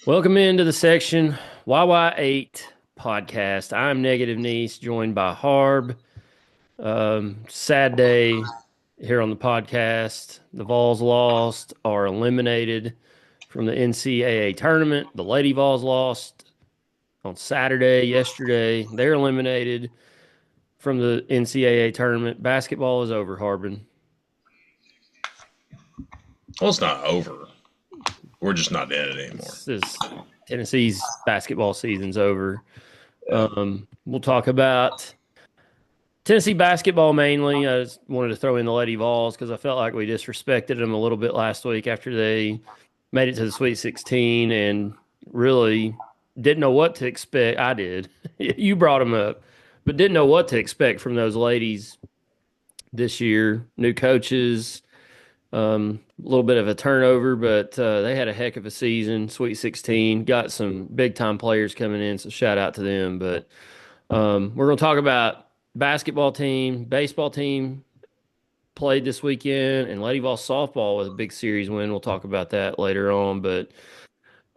Welcome into the section YY8 podcast. I'm Negative Niece, joined by Harb. Sad day here on the podcast. The Vols lost, are eliminated from the NCAA tournament. The Lady Vols lost on Saturday, yesterday. They're eliminated from the NCAA tournament. Basketball is over, Harbin. Well, it's not over. We're just not in it anymore. Tennessee's basketball season's over. We'll talk about Tennessee basketball mainly. I just wanted to throw in the Lady Vols because I felt like we disrespected them a little bit last week after they made it to the Sweet 16 and really didn't know what to expect. I did. You brought them up, but didn't know what to expect from those ladies this year. New coaches, a little bit of a turnover, but they had a heck of a season. Sweet 16, got some big time players coming in, so shout out to them. But we're going to talk about basketball team, baseball team played this weekend, and Lady Vol softball with a big series win. We'll talk about that later on. But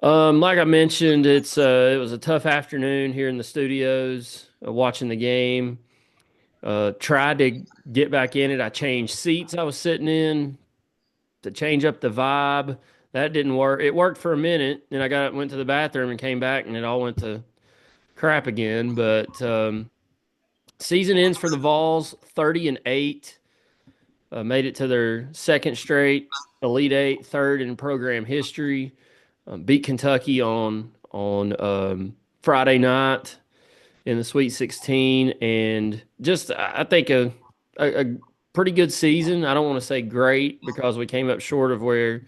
like I mentioned, it was a tough afternoon here in the studios watching the game. Tried to get back in it. I changed seats I was sitting in to change up the vibe. That didn't work. It worked for a minute, and went to the bathroom and came back, and it all went to crap again. But season ends for the Vols 30-8. Made it to their second straight Elite Eight, third in program history. Beat Kentucky on Friday night in the Sweet 16, and just I think a pretty good season. I don't want to say great because we came up short of where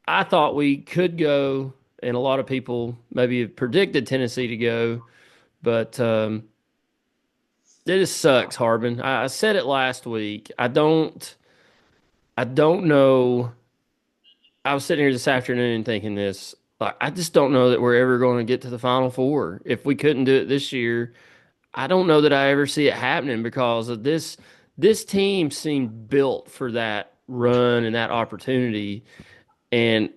I thought we could go, and a lot of people maybe have predicted Tennessee to go, but it just sucks, Harbin. I said it last week. I don't know. I was sitting here this afternoon thinking this. Like, I just don't know that we're ever going to get to the Final Four. If we couldn't do it this year, I don't know that I ever see it happening because of this. This team seemed built for that run and that opportunity. And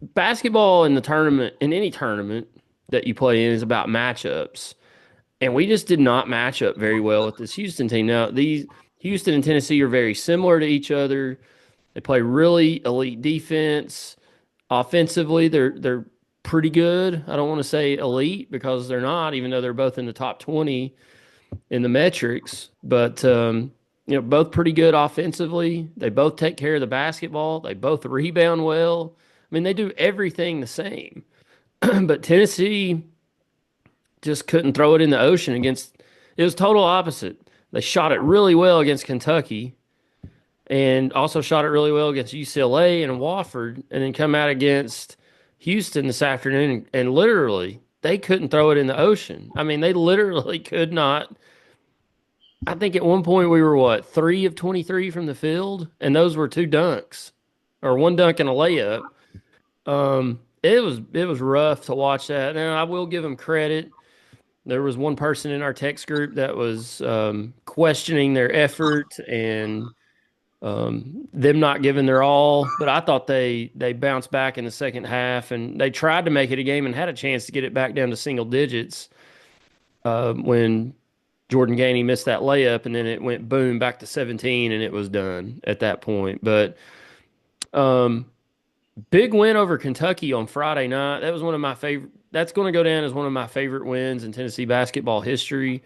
basketball in the tournament, in any tournament that you play in, is about matchups. And we just did not match up very well with this Houston team. Now, these Houston and Tennessee are very similar to each other. They play really elite defense. Offensively, they're pretty good. I don't want to say elite because they're not, even though they're both in the top 20 in the metrics. But both pretty good offensively. They both take care of the basketball. They both rebound well. I mean, they do everything the same. But Tennessee just couldn't throw it in the ocean against. It was total opposite. They shot it really well against Kentucky, and also shot it really well against UCLA and Wofford, and then come out against Houston this afternoon, and literally they couldn't throw it in the ocean. I mean, they literally could not. I think at one point we were 3 of 23 from the field, and those were two dunks, or one dunk and a layup. It was rough to watch that. Now I will give them credit. There was one person in our text group that was questioning their effort and them not giving their all, but I thought they bounced back in the second half, and they tried to make it a game and had a chance to get it back down to single digits when Jordan Gainey missed that layup, and then it went boom back to 17, and it was done at that point. But big win over Kentucky on Friday night. That was one of my favorite. That's going to go down as one of my favorite wins in Tennessee basketball history.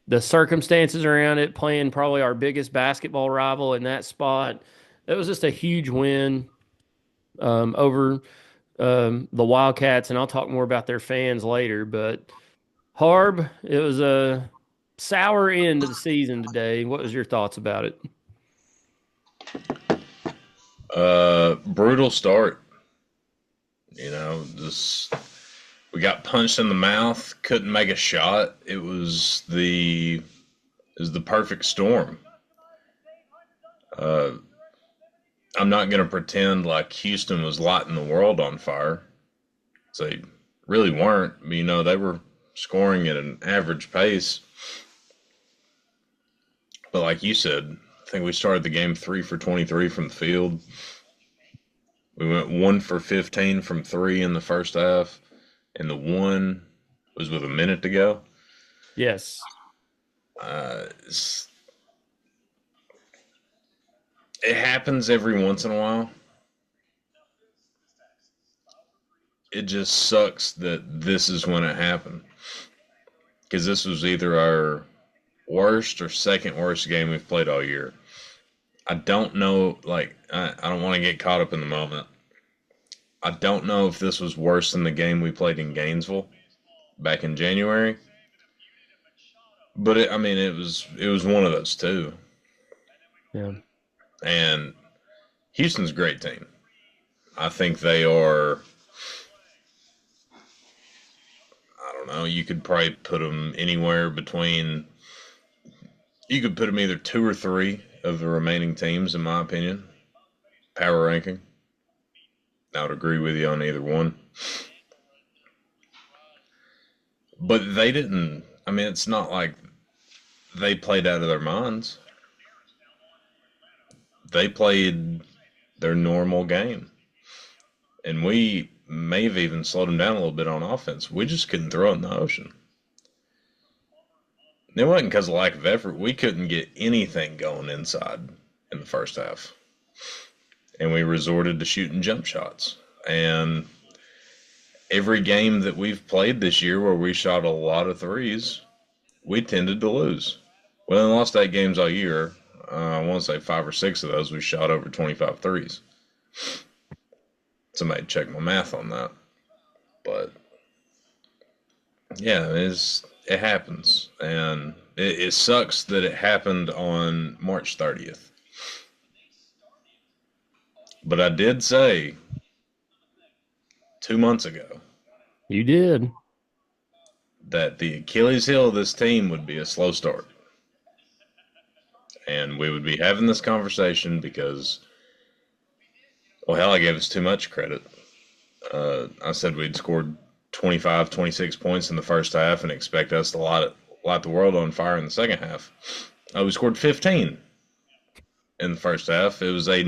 The circumstances around it, playing probably our biggest basketball rival in that spot, that was just a huge win over the Wildcats, and I'll talk more about their fans later. But Harb, it was a sour end to the season today. What was your thoughts about it? Brutal start. Just we got punched in the mouth, couldn't make a shot. It was the perfect storm. Uh, I'm not going to pretend like Houston was lighting the world on fire. They really weren't. They were scoring at an average pace. But like you said, I think we started the game 3 for 23 from the field. We went 1 for 15 from 3 in the first half. and the one was with a minute to go. Yes. Uh, it happens every once in a while. It just sucks that this is when it happened, because this was either our worst or second worst game we've played all year. I don't know, like, I don't want to get caught up in the moment. I don't know if this was worse than the game we played in Gainesville back in January, but I mean, it was one of those two. Yeah. And Houston's a great team. I think they are. I don't know. You could probably put them anywhere between. You could put them either two or three of the remaining teams, in my opinion. Power ranking. I would agree with you on either one. But they didn't. I mean, it's not like they played out of their minds. They played their normal game. And we may have even slowed them down a little bit on offense. We just couldn't throw it in the ocean. It wasn't because of lack of effort. We couldn't get anything going inside in the first half. And we resorted to shooting jump shots. And every game that we've played this year where we shot a lot of threes, we tended to lose. We only lost 8 games all year. I want to say 5 or 6 of those we shot over 25 threes. Somebody check my math on that. But yeah, it happens. And it sucks that it happened on March 30th. But I did say 2 months ago You did. that the Achilles heel of this team would be a slow start. And we would be having this conversation because, well, hell, I gave us too much credit. I said we'd scored 25, 26 points in the first half and expect us to light the world on fire in the second half. We scored 15 in the first half. It was a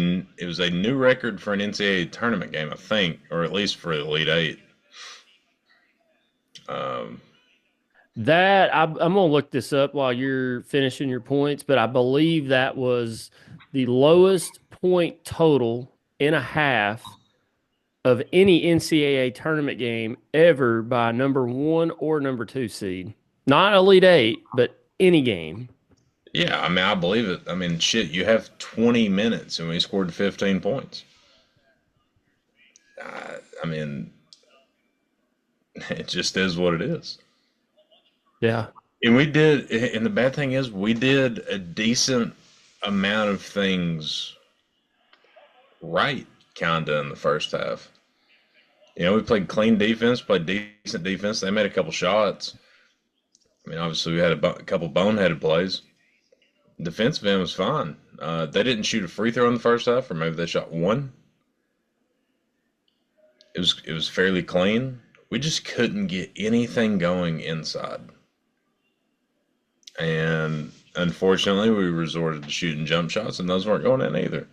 new record for an NCAA tournament game, I think, or at least for the Elite Eight. That I'm going to look this up while you're finishing your points, but I believe that was the lowest point total in a half of any NCAA tournament game ever by number 1 or number 2 seed. Not Elite Eight, but any game. Yeah, I mean, I believe it. I mean, shit, you have 20 minutes and we scored 15 points. I mean, it just is what it is. Yeah. And the bad thing is, we did a decent amount of things right, kinda, in the first half. We played clean defense, played decent defense. They made a couple shots. I mean, obviously, we had a couple boneheaded plays. Defensive end was fine. They didn't shoot a free throw in the first half, or maybe they shot one. It was fairly clean. We just couldn't get anything going inside. And unfortunately, we resorted to shooting jump shots, and those weren't going in either.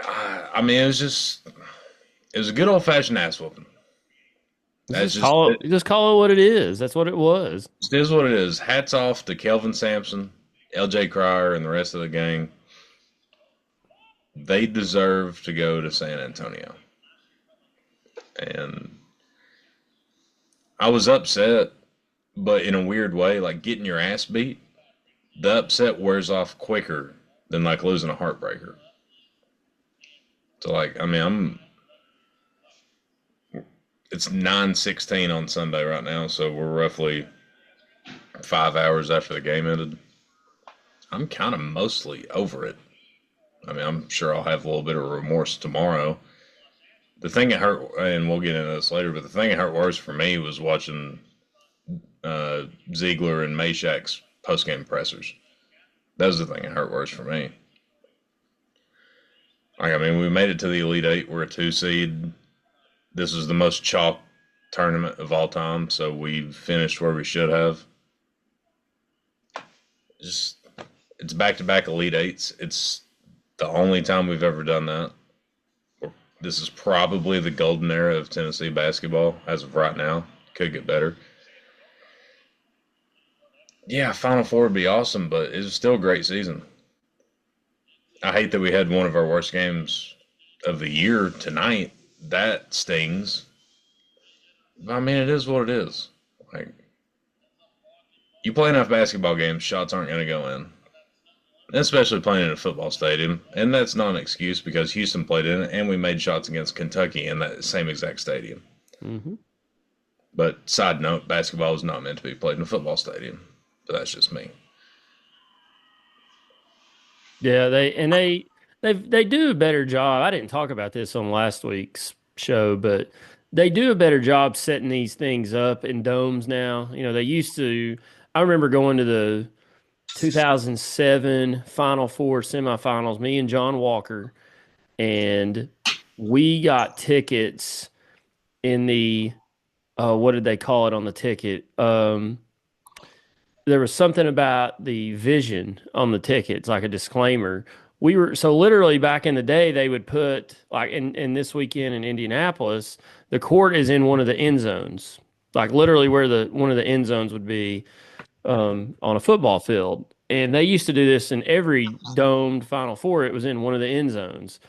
I mean, it was a good old fashioned ass whooping. Just call it what it is. That's what it was. It is what it is. Hats off to Kelvin Sampson, LJ Cryer, and the rest of the gang. They deserve to go to San Antonio. And I was upset, but in a weird way, like getting your ass beat, the upset wears off quicker than like losing a heartbreaker. So like, I mean, it's 9:16 on Sunday right now, so we're roughly 5 hours after the game ended. I'm kind of mostly over it. I mean, I'm sure I'll have a little bit of remorse tomorrow. The thing that hurt, and we'll get into this later, but the thing that hurt worse for me was watching Ziegler and Mashak's post-game pressers. That was the thing that hurt worse for me. Like, I mean, we made it to the Elite Eight. We're a 2 seed. This is the most chalk tournament of all time, so we finished where we should have. It's back-to-back Elite Eights. It's the only time we've ever done that. this is probably the golden era of Tennessee basketball as of right now. Could get better. Yeah, Final Four would be awesome, but it was still a great season. I hate that we had one of our worst games of the year tonight. That stings. I mean, it is what it is. Like, you play enough basketball games, shots aren't going to go in. Especially playing in a football stadium. And that's not an excuse because Houston played in it and we made shots against Kentucky in that same exact stadium. Mm-hmm. But side note, basketball is not meant to be played in a football stadium. But that's just me. Yeah, they do a better job. I didn't talk about this on last week's show, but they do a better job setting these things up in domes now. You know, they used to. I remember going to the 2007 Final Four semifinals. Me and John Walker, and we got tickets in the what did they call it on the ticket? There was something about the vision on the tickets, like a disclaimer. We were so literally back in the day, they would put like in this weekend in Indianapolis, the court is in one of the end zones, like literally where the one of the end zones would be on a football field. And they used to do this in every domed Final Four. It was in one of the end zones,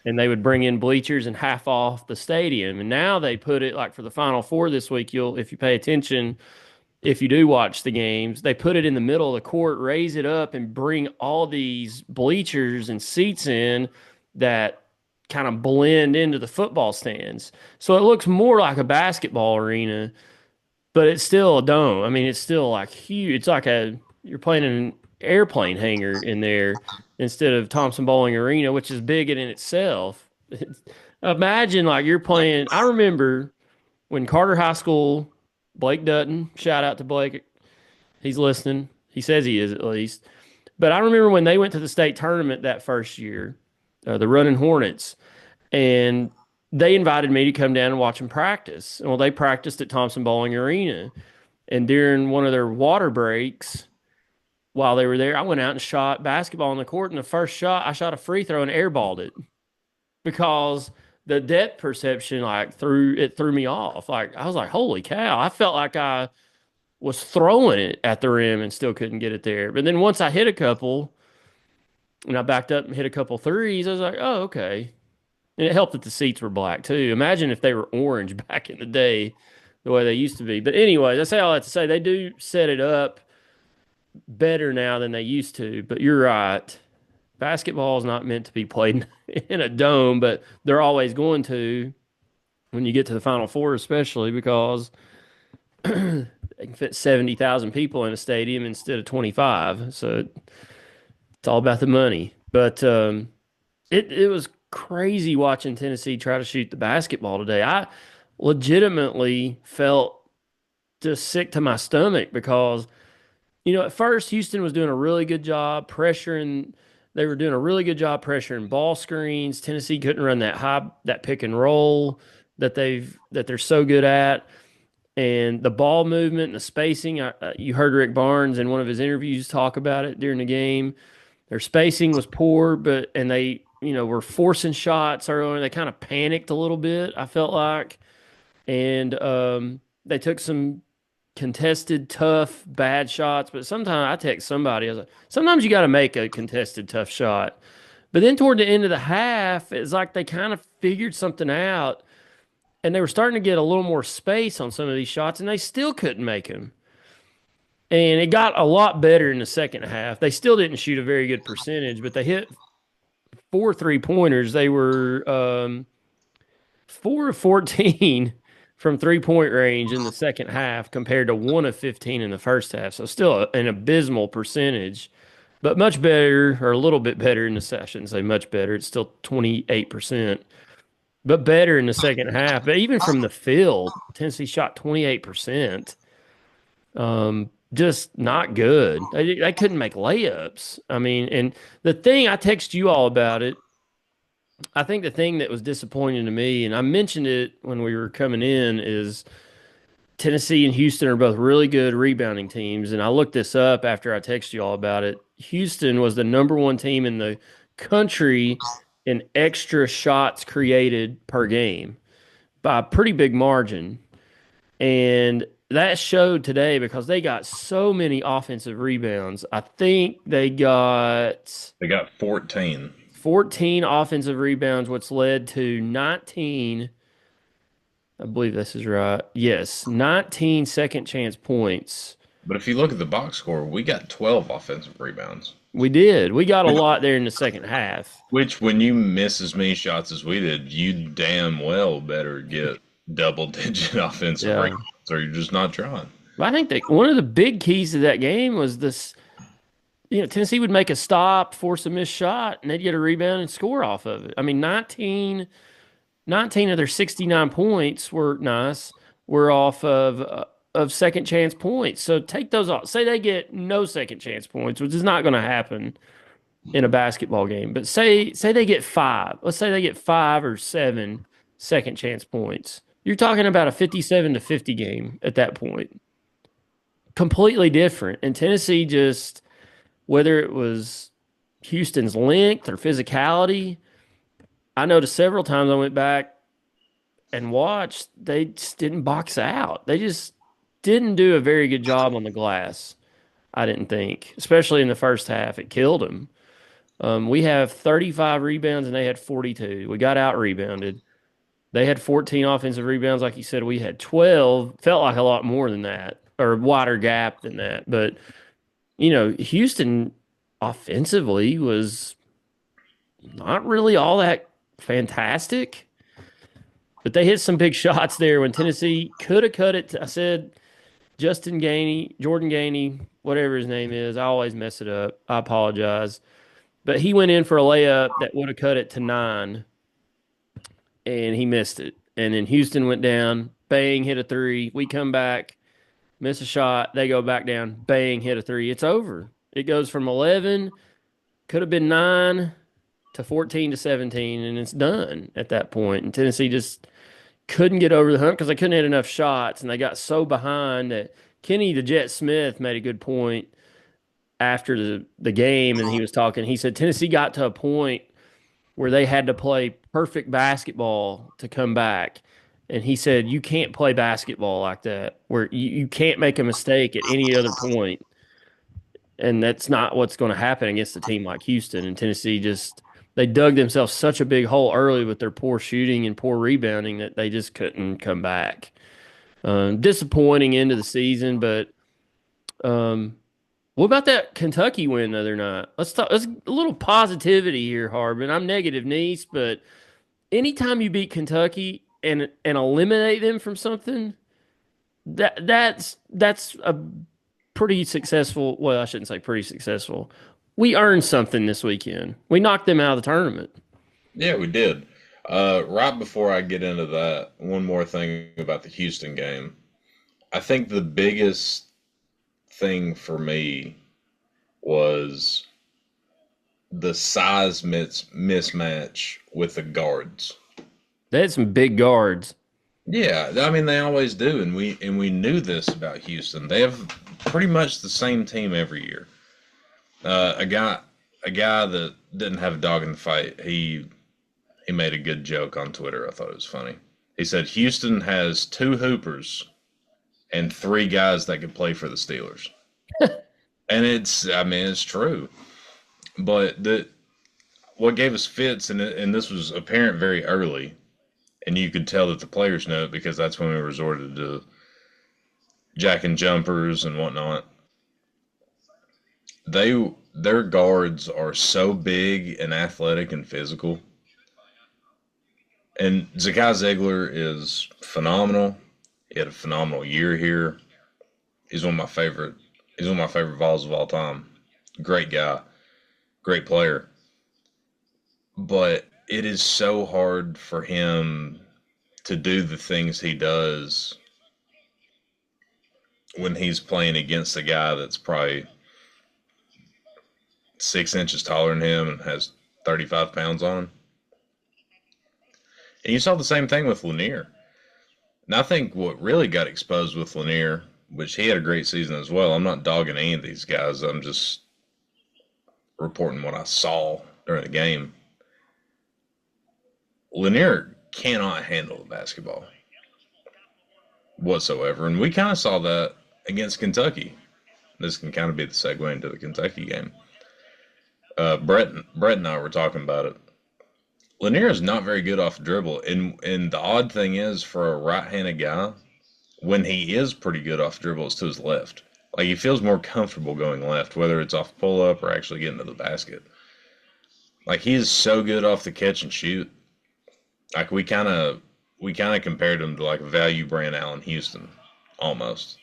and they would bring in bleachers and half off the stadium. And now they put it like for the Final Four this week. You'll, if you pay attention, if you do watch the games, they put it in the middle of the court, raise it up, and bring all these bleachers and seats in that kind of blend into the football stands. So it looks more like a basketball arena, but it's still a dome. I mean, it's still like huge. It's like you're playing in an airplane hangar in there instead of Thompson Bowling Arena, which is big in itself. Imagine like you're playing. I remember when Carter High School, Blake Dutton, shout out to Blake. He's listening. He says he is at least. But I remember when they went to the state tournament that first year, the Running Hornets, and they invited me to come down and watch them practice. Well, they practiced at Thompson Bowling Arena. And during one of their water breaks, while they were there, I went out and shot basketball on the court. And the first shot, I shot a free throw and airballed it because the depth perception threw me off. Like I was like, holy cow! I felt like I was throwing it at the rim and still couldn't get it there. But then once I hit a couple, and I backed up and hit a couple threes, I was like, oh okay. And it helped that the seats were black too. Imagine if they were orange back in the day, the way they used to be. But anyway, that's all I have to say. They do set it up better now than they used to. But you're right. Basketball is not meant to be played in a dome, but they're always going to when you get to the Final Four, especially because they can fit 70,000 people in a stadium instead of 25. So it's all about the money. But it was crazy watching Tennessee try to shoot the basketball today. I legitimately felt just sick to my stomach because, you know, at first Houston was doing a really good job pressuring. They were doing a really good job pressuring ball screens. Tennessee couldn't run that pick and roll that they're so good at, and the ball movement and the spacing. You heard Rick Barnes in one of his interviews talk about it during the game. Their spacing was poor, and they were forcing shots early. They kind of panicked a little bit, I felt like, and they took some contested, tough, bad shots. But sometimes I text somebody, I was like, sometimes you got to make a contested, tough shot. But then toward the end of the half, it's like they kind of figured something out, and they were starting to get a little more space on some of these shots, and they still couldn't make them. And it got a lot better in the second half. They still didn't shoot a very good percentage, but they hit 4 3-pointers. They were 4 of 14 from 3-point range in the second half compared to 1 of 15 in the first half. So still an abysmal percentage, but much better, or a little bit better in the session. Say much better. It's still 28%, but better in the second half. But even from the field, Tennessee shot 28%. Just not good. They couldn't make layups. I mean, and the thing, I text you all about it. I think the thing that was disappointing to me, and I mentioned it when we were coming in, is Tennessee and Houston are both really good rebounding teams. And I looked this up after I texted you all about it. Houston was the number 1 team in the country in extra shots created per game by a pretty big margin. And that showed today because they got so many offensive rebounds. I think They got 14. 14 offensive rebounds, which led to 19. I believe this is right. Yes, 19 second chance points. But if you look at the box score, we got 12 offensive rebounds. We did. We got a lot there in the second half. Which, when you miss as many shots as we did, you damn well better get double-digit offensive Yeah. rebounds, or you're just not trying. But I think that one of the big keys to that game was this. Tennessee would make a stop, force a missed shot, and they'd get a rebound and score off of it. I mean, 19 of their 69 points were off of second chance points. So take those off. Say they get no second chance points, which is not going to happen in a basketball game. But say they get five. Let's say they get 5 or 7 second chance points. You're talking about a 57-50 game at that point. Completely different. And Tennessee just, whether it was Houston's length or physicality, I noticed several times I went back and watched, they just didn't box out. They just didn't do a very good job on the glass, I didn't think, especially in the first half. It killed them. We have 35 rebounds and they had 42. We got out rebounded. They had 14 offensive rebounds. Like you said, we had 12. Felt like a lot more than that, or a wider gap than that. But, Houston offensively was not really all that fantastic. But they hit some big shots there when Tennessee could have cut it. I said Jordan Gainey, whatever his name is. I always mess it up. I apologize. But he went in for a layup that would have cut it to 9, and he missed it. And then Houston went down, bang, hit a 3. We come back, miss a shot. They go back down, bang, hit a 3. It's over. It goes from 11, could have been 9, to 14 to 17, and it's done at that point. And Tennessee just couldn't get over the hump because they couldn't hit enough shots, and they got so behind that Kenny the Jet Smith made a good point after the game, and he was talking. He said Tennessee got to a point where they had to play perfect basketball to come back. And he said, you can't play basketball like that, where you can't make a mistake at any other point. And that's not what's going to happen against a team like Houston. And Tennessee they dug themselves such a big hole early with their poor shooting and poor rebounding that they just couldn't come back. Disappointing end of the season, but what about that Kentucky win the other night? Let's a little positivity here, Harbin. I'm negative Nice, but anytime you beat Kentucky and eliminate them from something, that's a pretty successful. Well, I shouldn't say pretty successful. We earned something this weekend. We knocked them out of the tournament. Yeah, we did. Right before I get into that, one more thing about the Houston game. I think the biggest thing for me was the size mismatch with the guards. They had some big guards. Yeah, I mean they always do, and we knew this about Houston. They have pretty much the same team every year. A guy that didn't have a dog in the fight. He made a good joke on Twitter. I thought it was funny. He said Houston has 2 hoopers and 3 guys that could play for the Steelers. And it's true. But what gave us fits, and this was apparent very early, and you could tell that the players know it because that's when we resorted to jacking jumpers and whatnot. Their guards are so big and athletic and physical. And Zakai Ziegler is phenomenal. He had a phenomenal year here. He's one of my favorite Vols of all time. Great guy. Great player. But it is so hard for him to do the things he does when he's playing against a guy that's probably 6 inches taller than him and has 35 pounds on him. And you saw the same thing with Lanier. And I think what really got exposed with Lanier, which he had a great season as well. I'm not dogging any of these guys. I'm just reporting what I saw during the game. Lanier cannot handle the basketball whatsoever. And we kind of saw that against Kentucky. This can kind of be the segue into the Kentucky game. Brett and I were talking about it. Lanier is not very good off the dribble, and the odd thing is for a right-handed guy, when he is pretty good off the dribble, it's to his left. Like he feels more comfortable going left, whether it's off pull up or actually getting to the basket. Like he is so good off the catch and shoot. Like we kind of compared him to like a value brand Allen Houston, almost.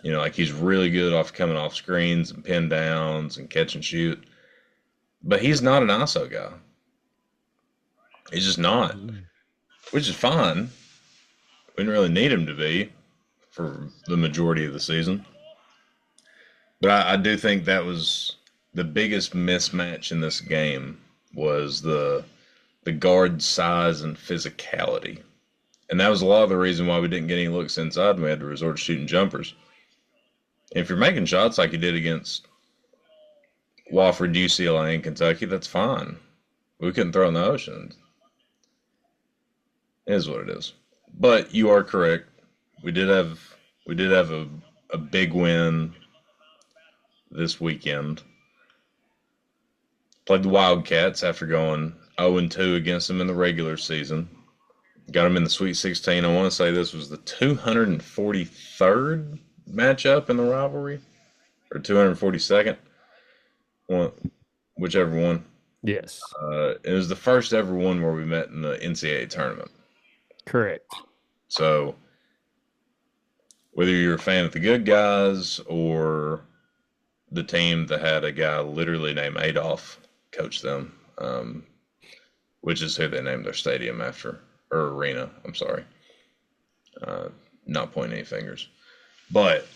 You know, like he's really good off coming off screens and pin downs and catch and shoot. But he's not an ISO guy. He's just not, which is fine. We didn't really need him to be for the majority of the season. But I do think that was the biggest mismatch in this game was the guard size and physicality. And that was a lot of the reason why we didn't get any looks inside and we had to resort to shooting jumpers. And if you're making shots like you did against Wofford, UCLA, and Kentucky, that's fine. We couldn't throw in the ocean. It is what it is. But you are correct. We did have a big win this weekend. Played the Wildcats after going 0-2 against them in the regular season. Got them in the Sweet 16. I want to say this was the 243rd matchup in the rivalry, or 242nd, whichever one. Yes. It was the first ever one where we met in the NCAA tournament. Correct. So whether you're a fan of the good guys or the team that had a guy literally named Adolph coach them, which is who they named their stadium after, or arena, I'm sorry. Not pointing any fingers. But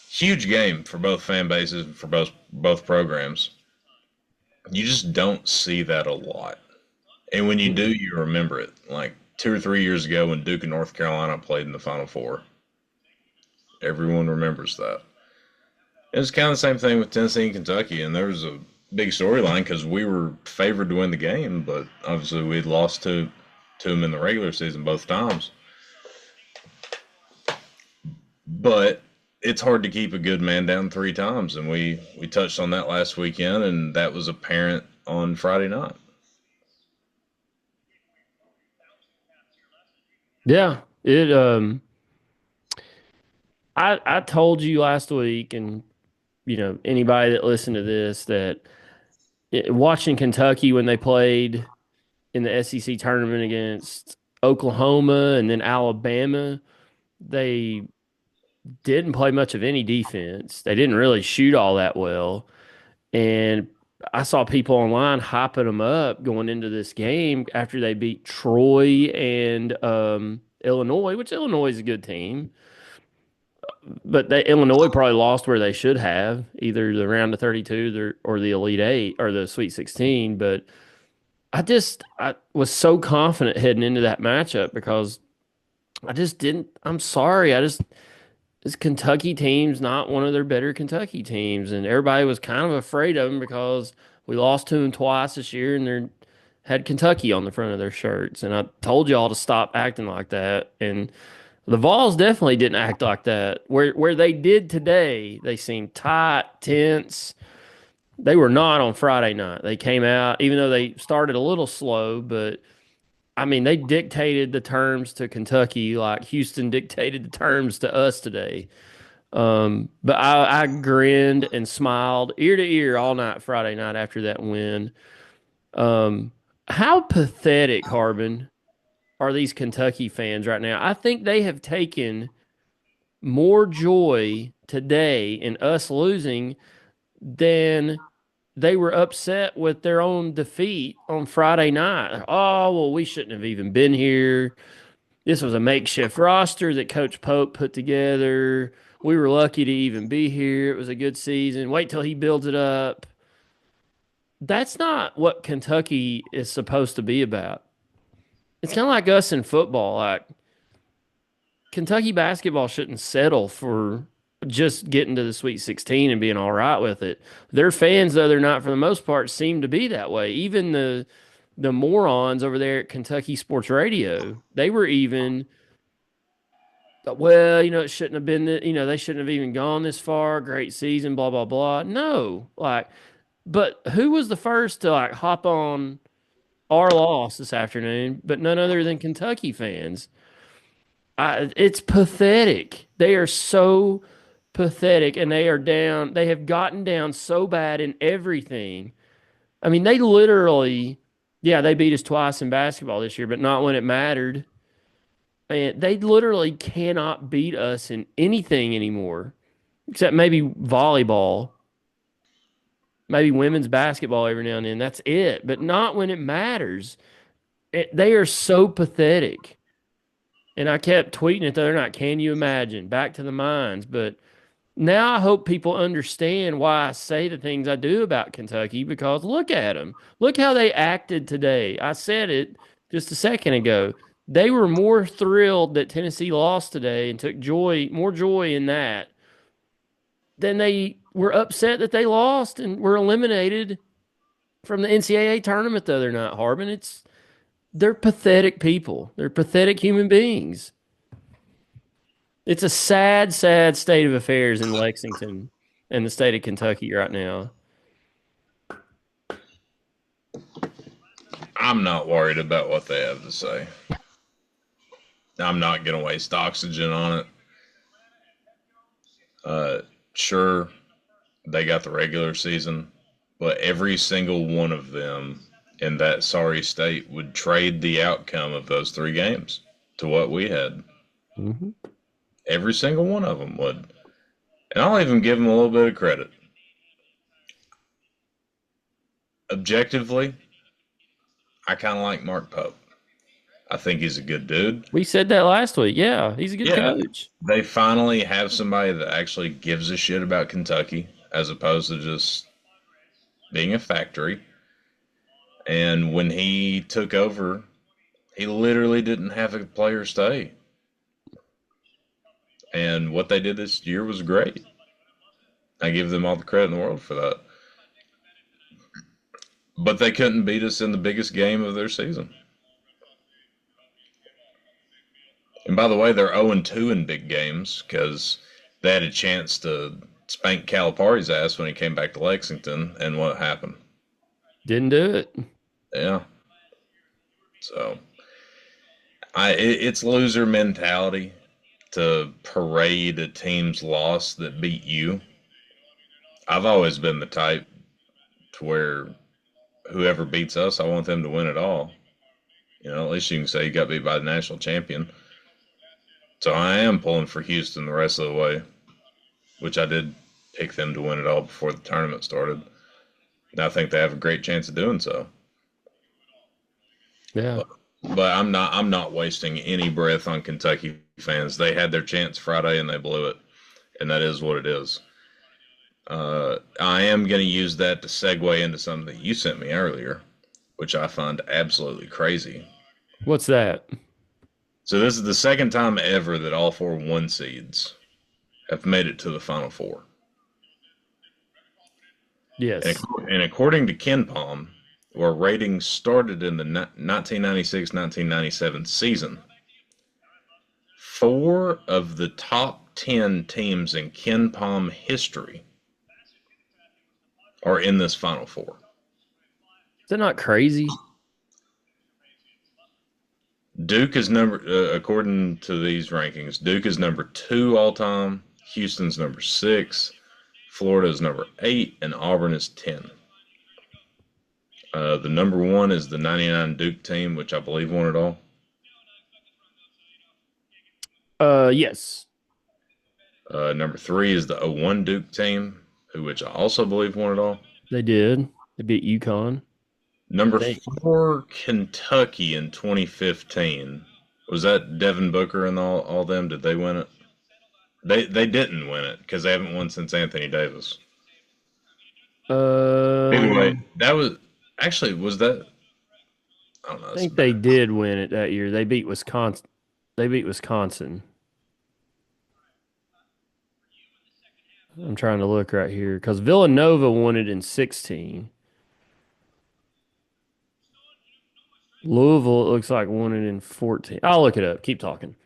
huge game for both fan bases, for both programs. You just don't see that a lot. And when you do, you remember it. Like 2 or 3 years ago when Duke and North Carolina played in the Final Four. Everyone remembers that. It was kind of the same thing with Tennessee and Kentucky, and there was a big storyline because we were favored to win the game, but obviously we'd lost to them in the regular season both times. But it's hard to keep a good man down 3 times, and we touched on that last weekend, and that was apparent on Friday night. Yeah, I told you last week, and anybody that listened to this, that watching Kentucky when they played in the SEC tournament against Oklahoma and then Alabama, they didn't play much of any defense. They didn't really shoot all that well. And I saw people online hyping them up going into this game after they beat Troy and Illinois, which Illinois is a good team. But Illinois probably lost where they should have, either the round of 32 or the Elite Eight or the Sweet 16. But I was so confident heading into that matchup because I just didn't. I'm sorry. This Kentucky team's not one of their better Kentucky teams. And everybody was kind of afraid of them because we lost to them twice this year and they had Kentucky on the front of their shirts. And I told y'all to stop acting like that. And the Vols definitely didn't act like that. Where they did today, they seemed tight, tense. They were not on Friday night. They came out, even though they started a little slow, but I mean, they dictated the terms to Kentucky like Houston dictated the terms to us today. But I grinned and smiled ear to ear all night Friday night after that win. How pathetic, Harbin, are these Kentucky fans right now? I think they have taken more joy today in us losing than they were upset with their own defeat on Friday night. Oh, well, we shouldn't have even been here. This was a makeshift roster that Coach Pope put together. We were lucky to even be here. It was a good season. Wait till he builds it up. That's not what Kentucky is supposed to be about. It's kind of like us in football. Like Kentucky basketball shouldn't settle for just getting to the Sweet 16 and being all right with it. Their fans, though they're not for the most part, seem to be that way. Even the the morons over there at Kentucky Sports Radio, they were even, well, it shouldn't have been, they shouldn't have even gone this far. Great season, blah, blah, blah. No, but who was the first to hop on our loss this afternoon? But none other than Kentucky fans. It's pathetic. They are so pathetic, and they are down. They have gotten down so bad in everything. I mean, they literally, yeah, they beat us twice in basketball this year, but not when it mattered. And they literally cannot beat us in anything anymore, except maybe volleyball, maybe women's basketball every now and then. That's it, but not when it matters. They are so pathetic. And I kept tweeting it the other night. Can you imagine? Back to the mines. But now I hope people understand why I say the things I do about Kentucky, because look at them. Look how they acted today. I said it just a second ago. They were more thrilled that Tennessee lost today and took more joy in that than they were upset that they lost and were eliminated from the NCAA tournament the other night, Harbin. They're pathetic people. They're pathetic human beings. It's a sad, sad state of affairs in Lexington and the state of Kentucky right now. I'm not worried about what they have to say. I'm not going to waste oxygen on it. Sure, they got the regular season, but every single one of them in that sorry state would trade the outcome of those 3 games to what we had. Mm-hmm. Every single one of them would. And I'll even give them a little bit of credit. Objectively, I kind of like Mark Pope. I think he's a good dude. We said that last week. Yeah, he's a good coach. They finally have somebody that actually gives a shit about Kentucky as opposed to just being a factory. And when he took over, he literally didn't have a player stay. And what they did this year was great. I give them all the credit in the world for that. But they couldn't beat us in the biggest game of their season. And by the way, they're 0-2 in big games because they had a chance to spank Calipari's ass when he came back to Lexington. And what happened? Didn't do it. Yeah. So, it's loser mentality to parade a team's loss that beat you. I've always been the type to where whoever beats us, I want them to win it all. At least you can say you got beat by the national champion. So I am pulling for Houston the rest of the way, which I did pick them to win it all before the tournament started. And I think they have a great chance of doing so. Yeah. But I'm not wasting any breath on Kentucky fans. They had their chance Friday and they blew it. And that is what it is. I am going to use that to segue into something that you sent me earlier, which I find absolutely crazy. What's that? So this is the second time ever that all 4 1 seeds have made it to the Final Four. Yes. And according to KenPom, where ratings started in the 1996-1997 season, 4 of the top 10 teams in KenPom history are in this Final Four. Is that not crazy? Duke is according to these rankings, Duke is number 2 all time, Houston's number 6, Florida is number 8, and Auburn is 10. The number 1 is the 99 Duke team, which I believe won it all. Yes. Number 3 is the 01 Duke team, which I also believe won it all. They did. They beat UConn. Number 4, Kentucky in 2015. Was that Devin Booker and all them? Did they win it? They didn't win it because they haven't won since Anthony Davis. Anyway, that was actually was that. I don't know. I think they did win it that year. They beat Wisconsin. I'm trying to look right here because Villanova won it in 16. Louisville, it looks like won it in 14. I'll look it up. Keep talking.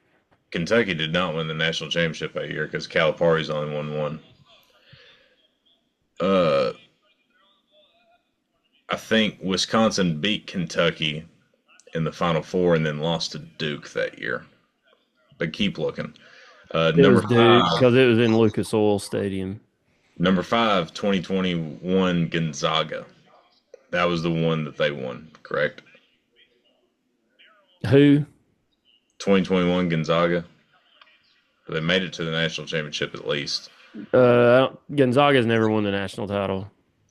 Kentucky did not win the national championship that year because Calipari's only won one. Uh, I think Wisconsin beat Kentucky in the Final Four and then lost to Duke that year. But keep looking. It Number was Duke five, because it was in Lucas Oil Stadium. number five, 2021 Gonzaga. That was the one that they won, correct? Who? 2021 Gonzaga. They made it to the national championship at least. Gonzaga's never won the national title.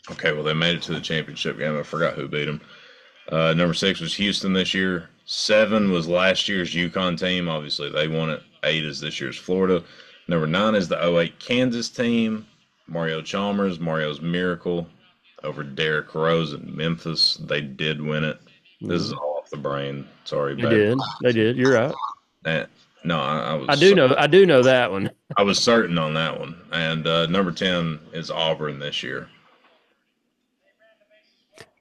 Okay, well, they made it to the championship game. I forgot who beat them. Number 6 was Houston this year. 7 was last year's UConn team. Obviously, they won it. 8 is this year's Florida. Number 9 is the '08 Kansas team. Mario Chalmers, Mario's Miracle over Derrick Rose in Memphis. They did win it. This is all off the brain. Sorry, They did. They did. You're right. No, I was. I do know. I do know that one. I was certain on that one. And number 10 is Auburn this year.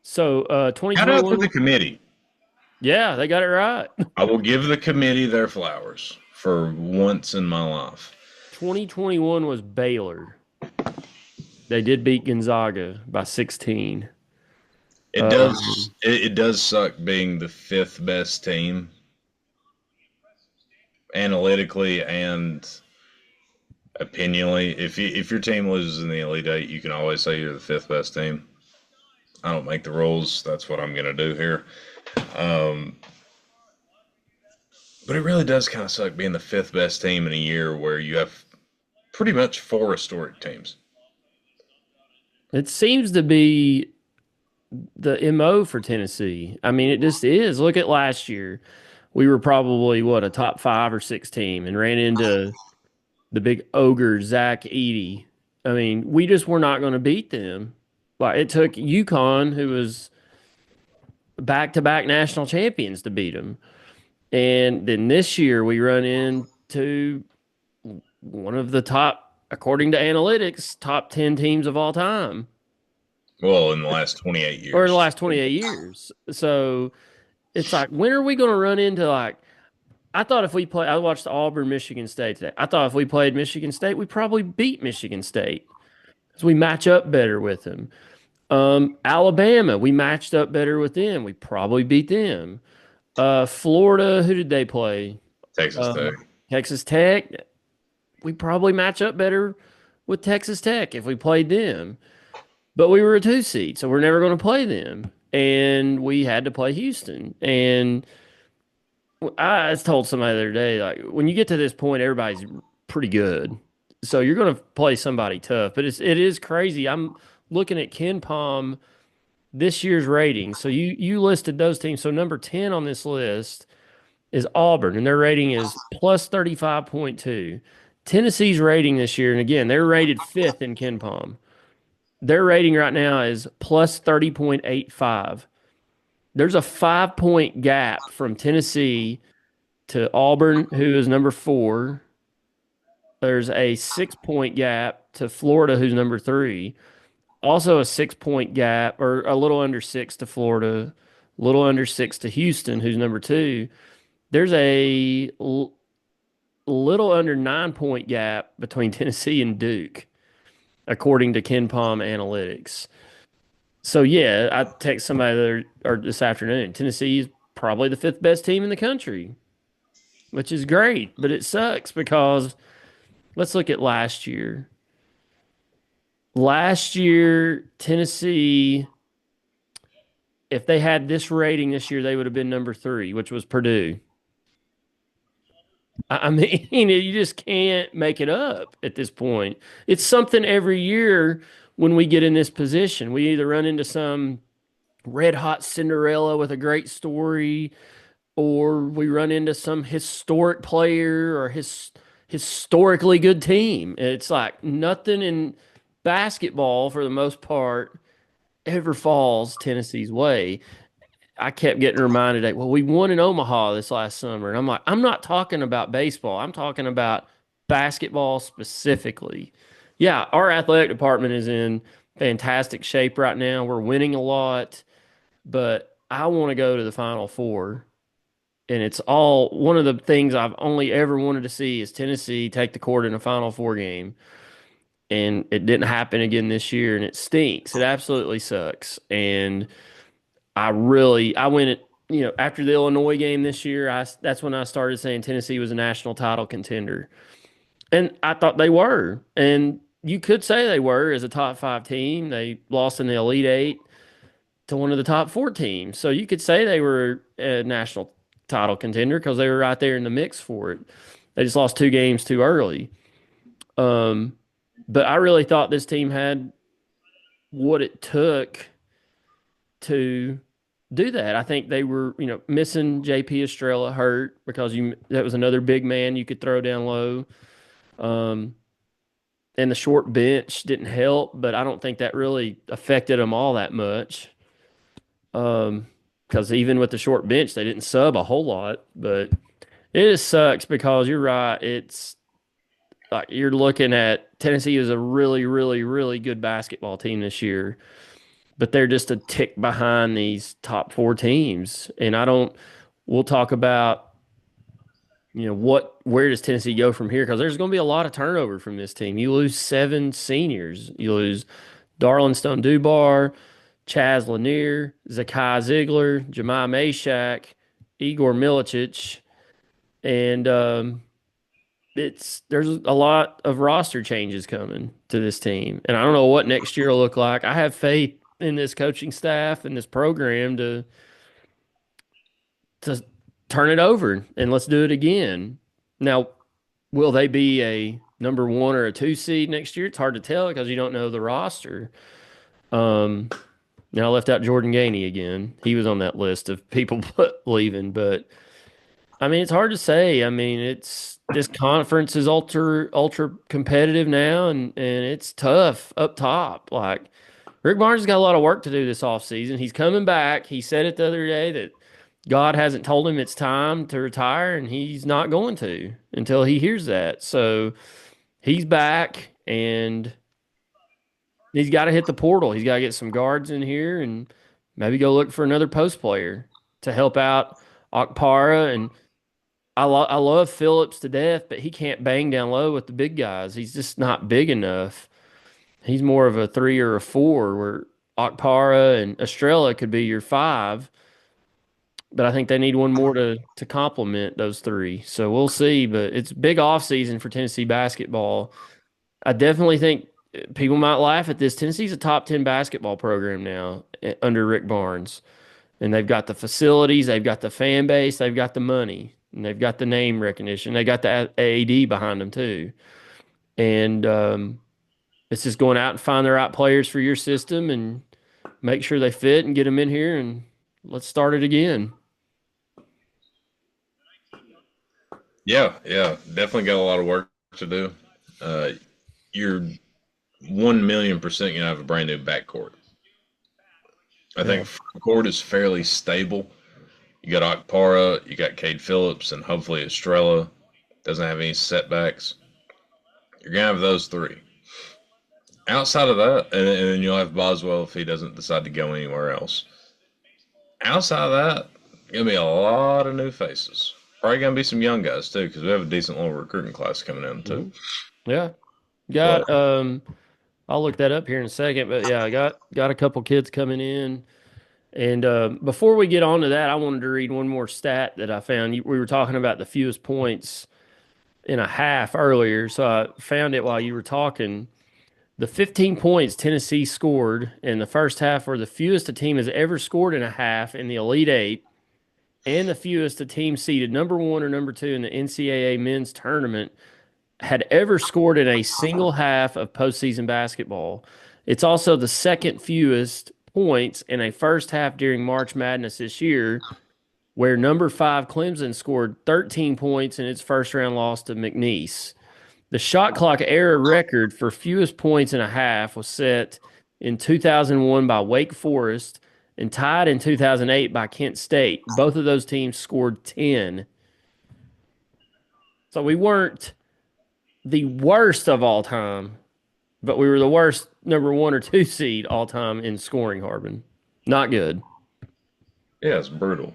So, Shout out to 2021. the committee. Yeah, they got it right. I will give the committee their flowers for once in my life. 2021 was Baylor. They did beat Gonzaga by 16. It does. It does suck being the 5th best team analytically and opinionally. If your team loses in the Elite Eight, you can always say you're the 5th best team. I don't make the rules. That's what I'm going to do here. But it really does kind of suck being the 5th best team in a year where you have pretty much 4 historic teams. It seems to be the MO for Tennessee. I mean, it just is. Look at last year. We were probably, what, a top 5 or 6 team and ran into the big ogre, Zach Edey. I mean, we just were not going to beat them. Like, it took UConn, who was back-to-back national champions, to beat them. And then this year we run into one of the top, according to analytics, top 10 teams of all time. Well, in the last 28 years. Or in the last 28 years. So it's like, when are we going to run into, like, I thought if we play, I watched Auburn, Michigan State today. I thought if we played Michigan State, we probably beat Michigan State because we match up better with them. Alabama, we matched up better with them. We probably beat them. Florida, who did they play? Texas Tech. Texas Tech. We probably match up better with Texas Tech if we played them. But we were a 2 seed, so we're never going to play them. And we had to play Houston. And I told somebody the other day, like, when you get to this point, everybody's pretty good. So you're going to play somebody tough. But it is crazy. I'm looking at Ken Palm this year's rating. So you listed those teams. So number 10 on this list is Auburn, and their rating is plus 35.2. Tennessee's rating this year, and again, they're rated 5th in Ken Palm. Their rating right now is plus 30.85. There's a 5-point gap from Tennessee to Auburn, who is number 4. There's a 6-point gap to Florida, who's number 3. Also a 6-point gap, or a little under 6 to Florida, a little under 6 to Houston, who's number 2. There's a little under 9-point gap between Tennessee and Duke, according to Ken Palm Analytics. So, yeah, I text somebody this afternoon. Tennessee is probably the 5th best team in the country, which is great, but it sucks because let's look at last year. Last year, Tennessee, if they had this rating this year, they would have been number 3, which was Purdue. I mean, you just can't make it up at this point. It's something every year when we get in this position. We either run into some red hot Cinderella with a great story, or we run into some historic player or historically good team. It's like nothing in basketball, for the most part, ever falls Tennessee's way. I kept getting reminded that, well, we won in Omaha this last summer. And I'm like, I'm not talking about baseball. I'm talking about basketball specifically. Yeah, our athletic department is in fantastic shape right now. We're winning a lot, but I want to go to the Final Four. And it's all one of the things I've only ever wanted to see is Tennessee take the court in a Final Four game. And it didn't happen again this year, and it stinks. It absolutely sucks. And I went at, after the Illinois game this year, that's when I started saying Tennessee was a national title contender. And I thought they were. And you could say they were as a top five team. They lost in the Elite Eight to one of the top four teams. So you could say they were a national title contender because they were right there in the mix for it. They just lost two games too early. Um, but I really thought this team had what it took to do that. I think they were, missing JP Estrella hurt because that was another big man you could throw down low. Um, and the short bench didn't help, but I don't think that really affected them all that much. Because even with the short bench, they didn't sub a whole lot. But it just sucks because you're right. It's like you're looking at Tennessee is a really, really, really good basketball team this year, but they're just a tick behind these top four teams. And we'll talk about, where does Tennessee go from here? Because there's going to be a lot of turnover from this team. You lose seven seniors. You lose Darlin Stone Dubar, Chaz Lanier, Zakai Ziegler, Jemai Mashak, Igor Milicic, and there's a lot of roster changes coming to this team, and I don't know what next year will look like. I have faith in this coaching staff and this program to turn it over and let's do it again. Now, will they be a number one or a two seed next year? It's hard to tell because you don't know the roster. Now I left out Jordan Gainey again. He was on that list of people leaving, but I mean it's hard to say. I mean it's this conference is ultra competitive now, and it's tough up top. Like Rick Barnes has got a lot of work to do this offseason. He's coming back. He said it the other day that God hasn't told him it's time to retire, and he's not going to until he hears that. So he's back, and he's got to hit the portal. He's got to get some guards in here and maybe go look for another post player to help out Okpara. And I love Phillips to death, but he can't bang down low with the big guys. He's just not big enough. He's more of a three or a four, where Okpara and Estrella could be your five. But I think they need one more to complement those three. So we'll see. But it's big off season for Tennessee basketball. I definitely think people might laugh at this. Tennessee's a top 10 basketball program now under Rick Barnes. And they've got the facilities, they've got the fan base, they've got the money, and they've got the name recognition. They got the AAD behind them too. And it's just going out and find the right players for your system and make sure they fit and get them in here, and let's start it again. Yeah, yeah, definitely got a lot of work to do. You're 1,000,000% gonna have a brand new backcourt. I think court is fairly stable. You got Okpara, you got Cade Phillips, and hopefully Estrella doesn't have any setbacks. You're gonna have those three. Outside of that, and then you'll have Boswell if he doesn't decide to go anywhere else. Outside of that, gonna be a lot of new faces. Probably gonna be some young guys too, because we have a decent little recruiting class coming in too. Yeah, got I'll look that up here in a second, but yeah, I got a couple kids coming in. And before we get on to that, I wanted to read one more stat that I found. We were talking about the fewest points in a half earlier, so I found it while you were talking. The 15 points Tennessee scored in the first half were the fewest a team has ever scored in a half in the Elite Eight, and the fewest a team seeded number one or number two in the NCAA men's tournament had ever scored in a single half of postseason basketball. It's also the second fewest points in a first half during March Madness this year, where number 5 Clemson scored 13 points in its first round loss to McNeese. The shot clock era record for fewest points in a half was set in 2001 by Wake Forest and tied in 2008 by Kent State. Both of those teams scored 10. So we weren't the worst of all time, but we were the worst number 1 or 2 seed all time in scoring, Harbin. Not good. Yeah, it's brutal.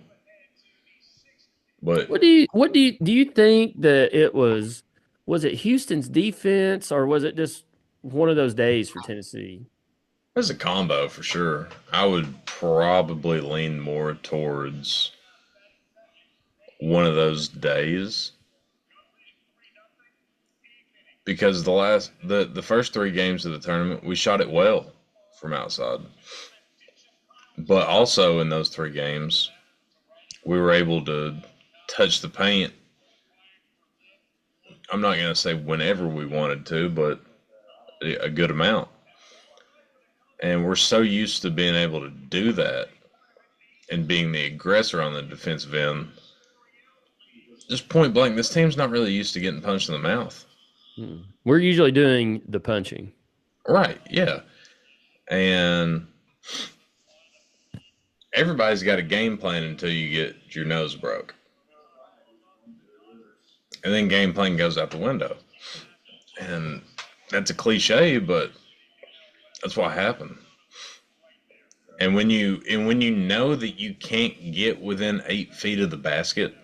But What do you think that it was it Houston's defense or was it just one of those days for Tennessee? it's a combo for sure. I would probably lean more towards one of those days because the first three games of the tournament we shot it well from outside. But also in those three games, we were able to touch the paint. I'm not going to say whenever we wanted to, but a good amount. And we're so used to being able to do that and being the aggressor on the defensive end. Just point blank, this team's not really used to getting punched in the mouth. We're usually doing the punching. Right, yeah. And everybody's got a game plan until you get your nose broke. And then game plan goes out the window. And that's a cliche, but that's what happened. And when you know that you can't get within 8 feet of the basket,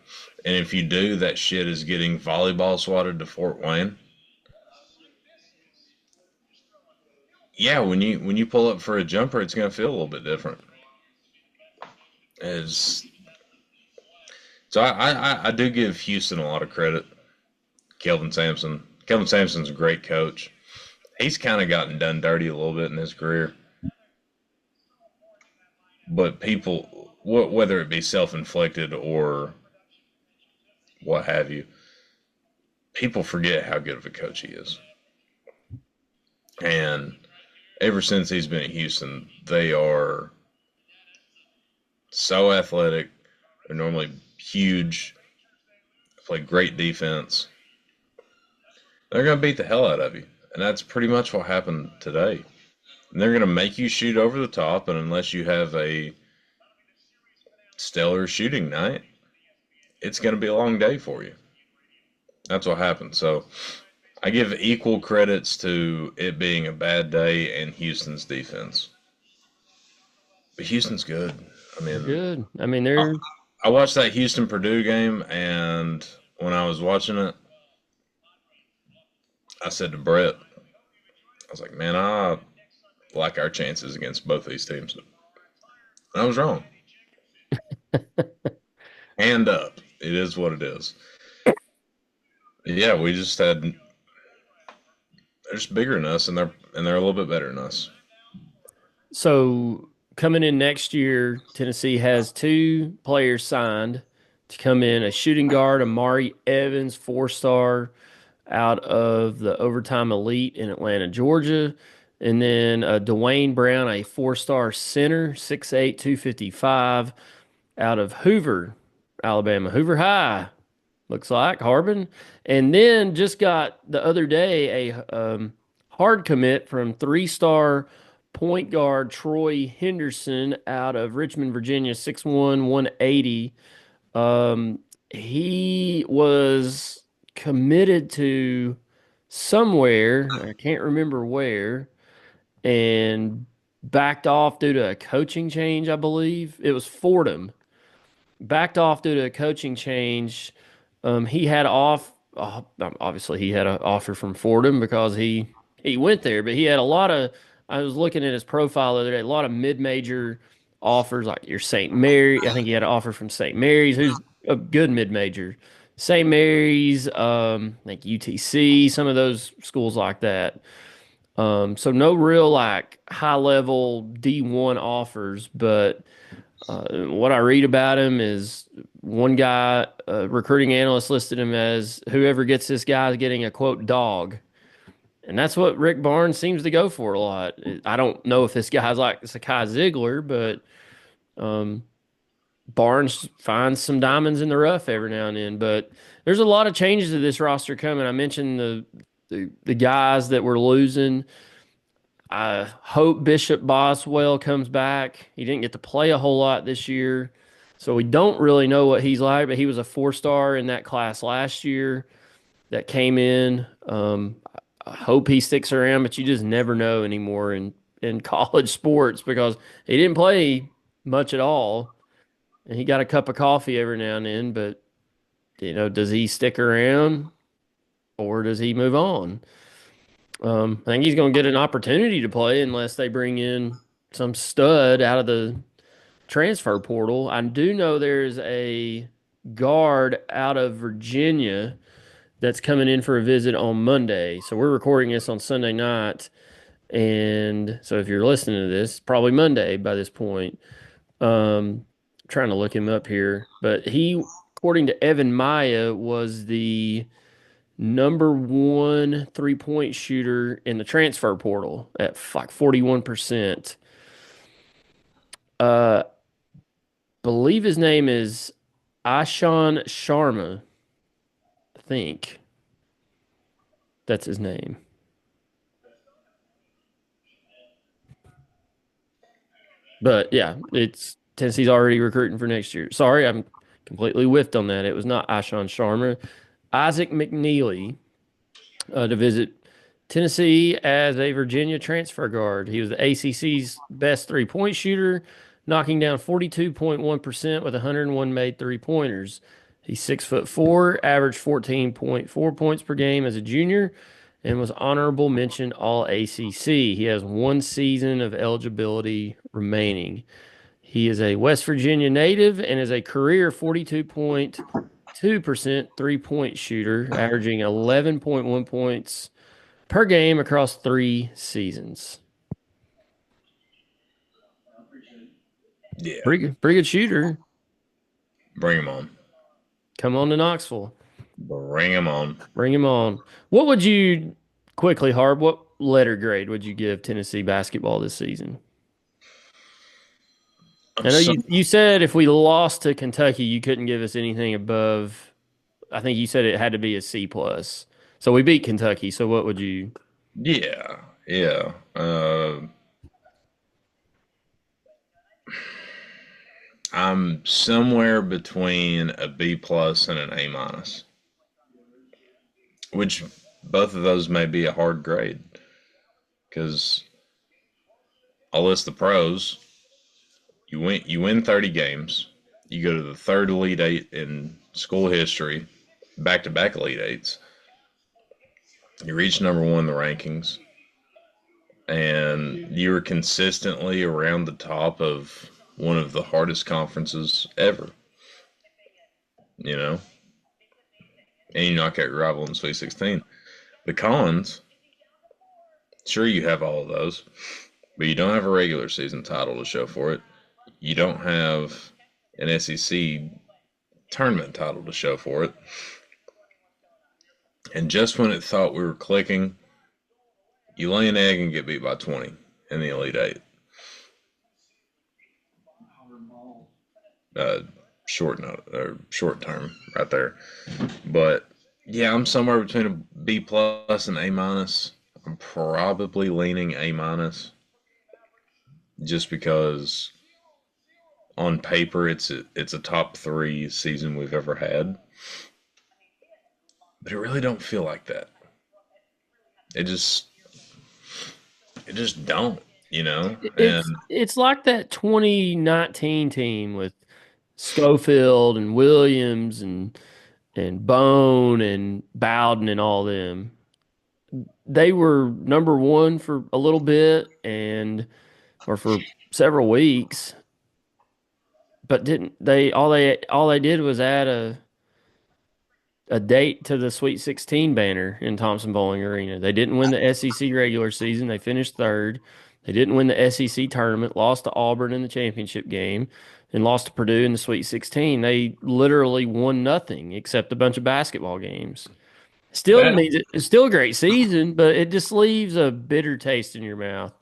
and if you do, that shit is getting volleyball swatted to Fort Wayne. Yeah, when you pull up for a jumper, it's gonna feel a little bit different. It's, so I do give Houston a lot of credit. Kelvin Sampson. Kelvin Sampson's a great coach. He's kind of gotten done dirty a little bit in his career, but people, whether it be self-inflicted or what have you, people forget how good of a coach he is. And ever since he's been at Houston, they are so athletic. They're normally huge, play great defense. They're going to beat the hell out of you. And that's pretty much what happened today. And they're going to make you shoot over the top. And unless you have a stellar shooting night, it's going to be a long day for you. That's what happened. So I give equal credits to it being a bad day and Houston's defense. But Houston's good. I They're mean, good. I mean, I, they're I watched that Houston Purdue game, and when I was watching it, I said to Brett, I was like, man, I like our chances against both these teams. And I was wrong. Hand up. It is what it is. Yeah, we just had they're just bigger than us, and they're a little bit better than us. so coming in next year, Tennessee has two players signed to come in, a shooting guard, Amari Evans, 4-star out of the Overtime Elite in Atlanta, Georgia. And then Dwayne Brown, a 4-star center, 6'8", 255 out of Hoover, Alabama. Hoover High, looks like, Harbin. And then just got the other day a hard commit from 3-star point guard Troy Henderson out of Richmond, Virginia, 6'1", 180. He was committed to somewhere, I can't remember where, and backed off due to a coaching change, I believe. It was Fordham. Backed off due to a coaching change. He had off. Obviously, he had an offer from Fordham because he went there, but he had a lot of. I was looking at his profile the other day. A lot of mid-major offers, like your St. Mary. I think he had an offer from St. Mary's, who's a good mid-major. St. Mary's, like UTC, some of those schools like that. So no real like high-level D1 offers, but what I read about him is one guy, recruiting analyst, listed him as whoever gets this guy is getting a quote dog. And that's what Rick Barnes seems to go for a lot. I don't know if this guy's like Sakai Ziegler, but um, Barnes finds some diamonds in the rough every now and then. But there's a lot of changes to this roster coming. I mentioned the guys that we're losing. I hope Bishop Boswell comes back. He didn't get to play a whole lot this year, so we don't really know what he's like, but he was a 4-star in that class last year that came in. I hope he sticks around, but you just never know anymore in college sports because he didn't play much at all. and he got a cup of coffee every now and then, but does he stick around or does he move on? I think he's going to get an opportunity to play unless they bring in some stud out of the transfer portal. I do know there's a guard out of Virginia that's coming in for a visit on Monday. So we're recording this on Sunday night. And so if you're listening to this, probably Monday by this point. Trying to look him up here, but he, according to Evan Maya, was the number one 3-point shooter in the transfer portal at like 41%. Uh, believe his name is Ashan Sharma. I think that's his name. But yeah, it's Tennessee's already recruiting for next year. Sorry, I'm completely whiffed on that. It was not Ashan Sharma. Isaac McNeely to visit Tennessee as a Virginia transfer guard. He was the ACC's best 3-point shooter, knocking down 42.1% with 101 made 3-pointers. He's 6'4", averaged 14.4 points per game as a junior, and was honorable mention All ACC. He has 1 season of eligibility remaining. He is a West Virginia native and is a career 42.2% 3-point shooter, averaging 11.1 points per game across 3 seasons. Yeah. Pretty good shooter. Bring him on. Come on to Knoxville. Bring him on. Bring him on. What would you, quickly, Harb, what letter grade would you give Tennessee basketball this season? I know you said if we lost to Kentucky, you couldn't give us anything above. I think you said it had to be a C plus. So we beat Kentucky. So what would you? Yeah. I'm somewhere between a B plus and an A minus, which both of those may be a hard grade because I'll list the pros. You win 30 games. You go to the third Elite Eight in school history, back-to-back Elite Eights. You reach number 1 in the rankings, and you were consistently around the top of one of the hardest conferences ever. And you knock out your rival in the Sweet 16. The cons, sure, you have all of those, but you don't have a regular season title to show for it. You don't have an SEC tournament title to show for it. And just when it thought we were clicking, you lay an egg and get beat by 20 in the Elite Eight. Short term right there. But yeah, I'm somewhere between a B plus and A minus. I'm probably leaning A minus just because on paper it's a top 3 season we've ever had. But it really don't feel like that. It just don't, It's like that 2019 team with Schofield and Williams and Bone and Bowden and all them. They were number 1 for a little bit or for several weeks, but didn't they all they did was add a date to the Sweet 16 banner in Thompson Bowling Arena. They didn't win the SEC regular season. They finished 3rd. They didn't win the SEC tournament, lost to Auburn in the championship game, and lost to Purdue in the Sweet 16. They literally won nothing except a bunch of basketball games. Still means it's still a great season, but it just leaves a bitter taste in your mouth.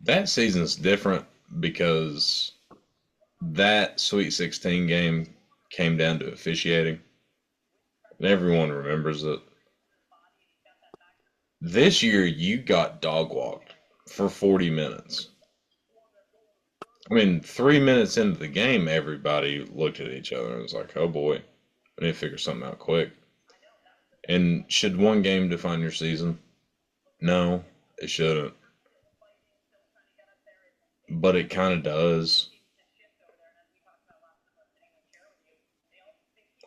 That season's different because that Sweet 16 game came down to officiating. And everyone remembers it. This year, you got dog walked for 40 minutes. I mean, 3 minutes into the game, everybody looked at each other and was like, oh boy, I need to figure something out quick. And should one game define your season? No, it shouldn't. But it kind of does.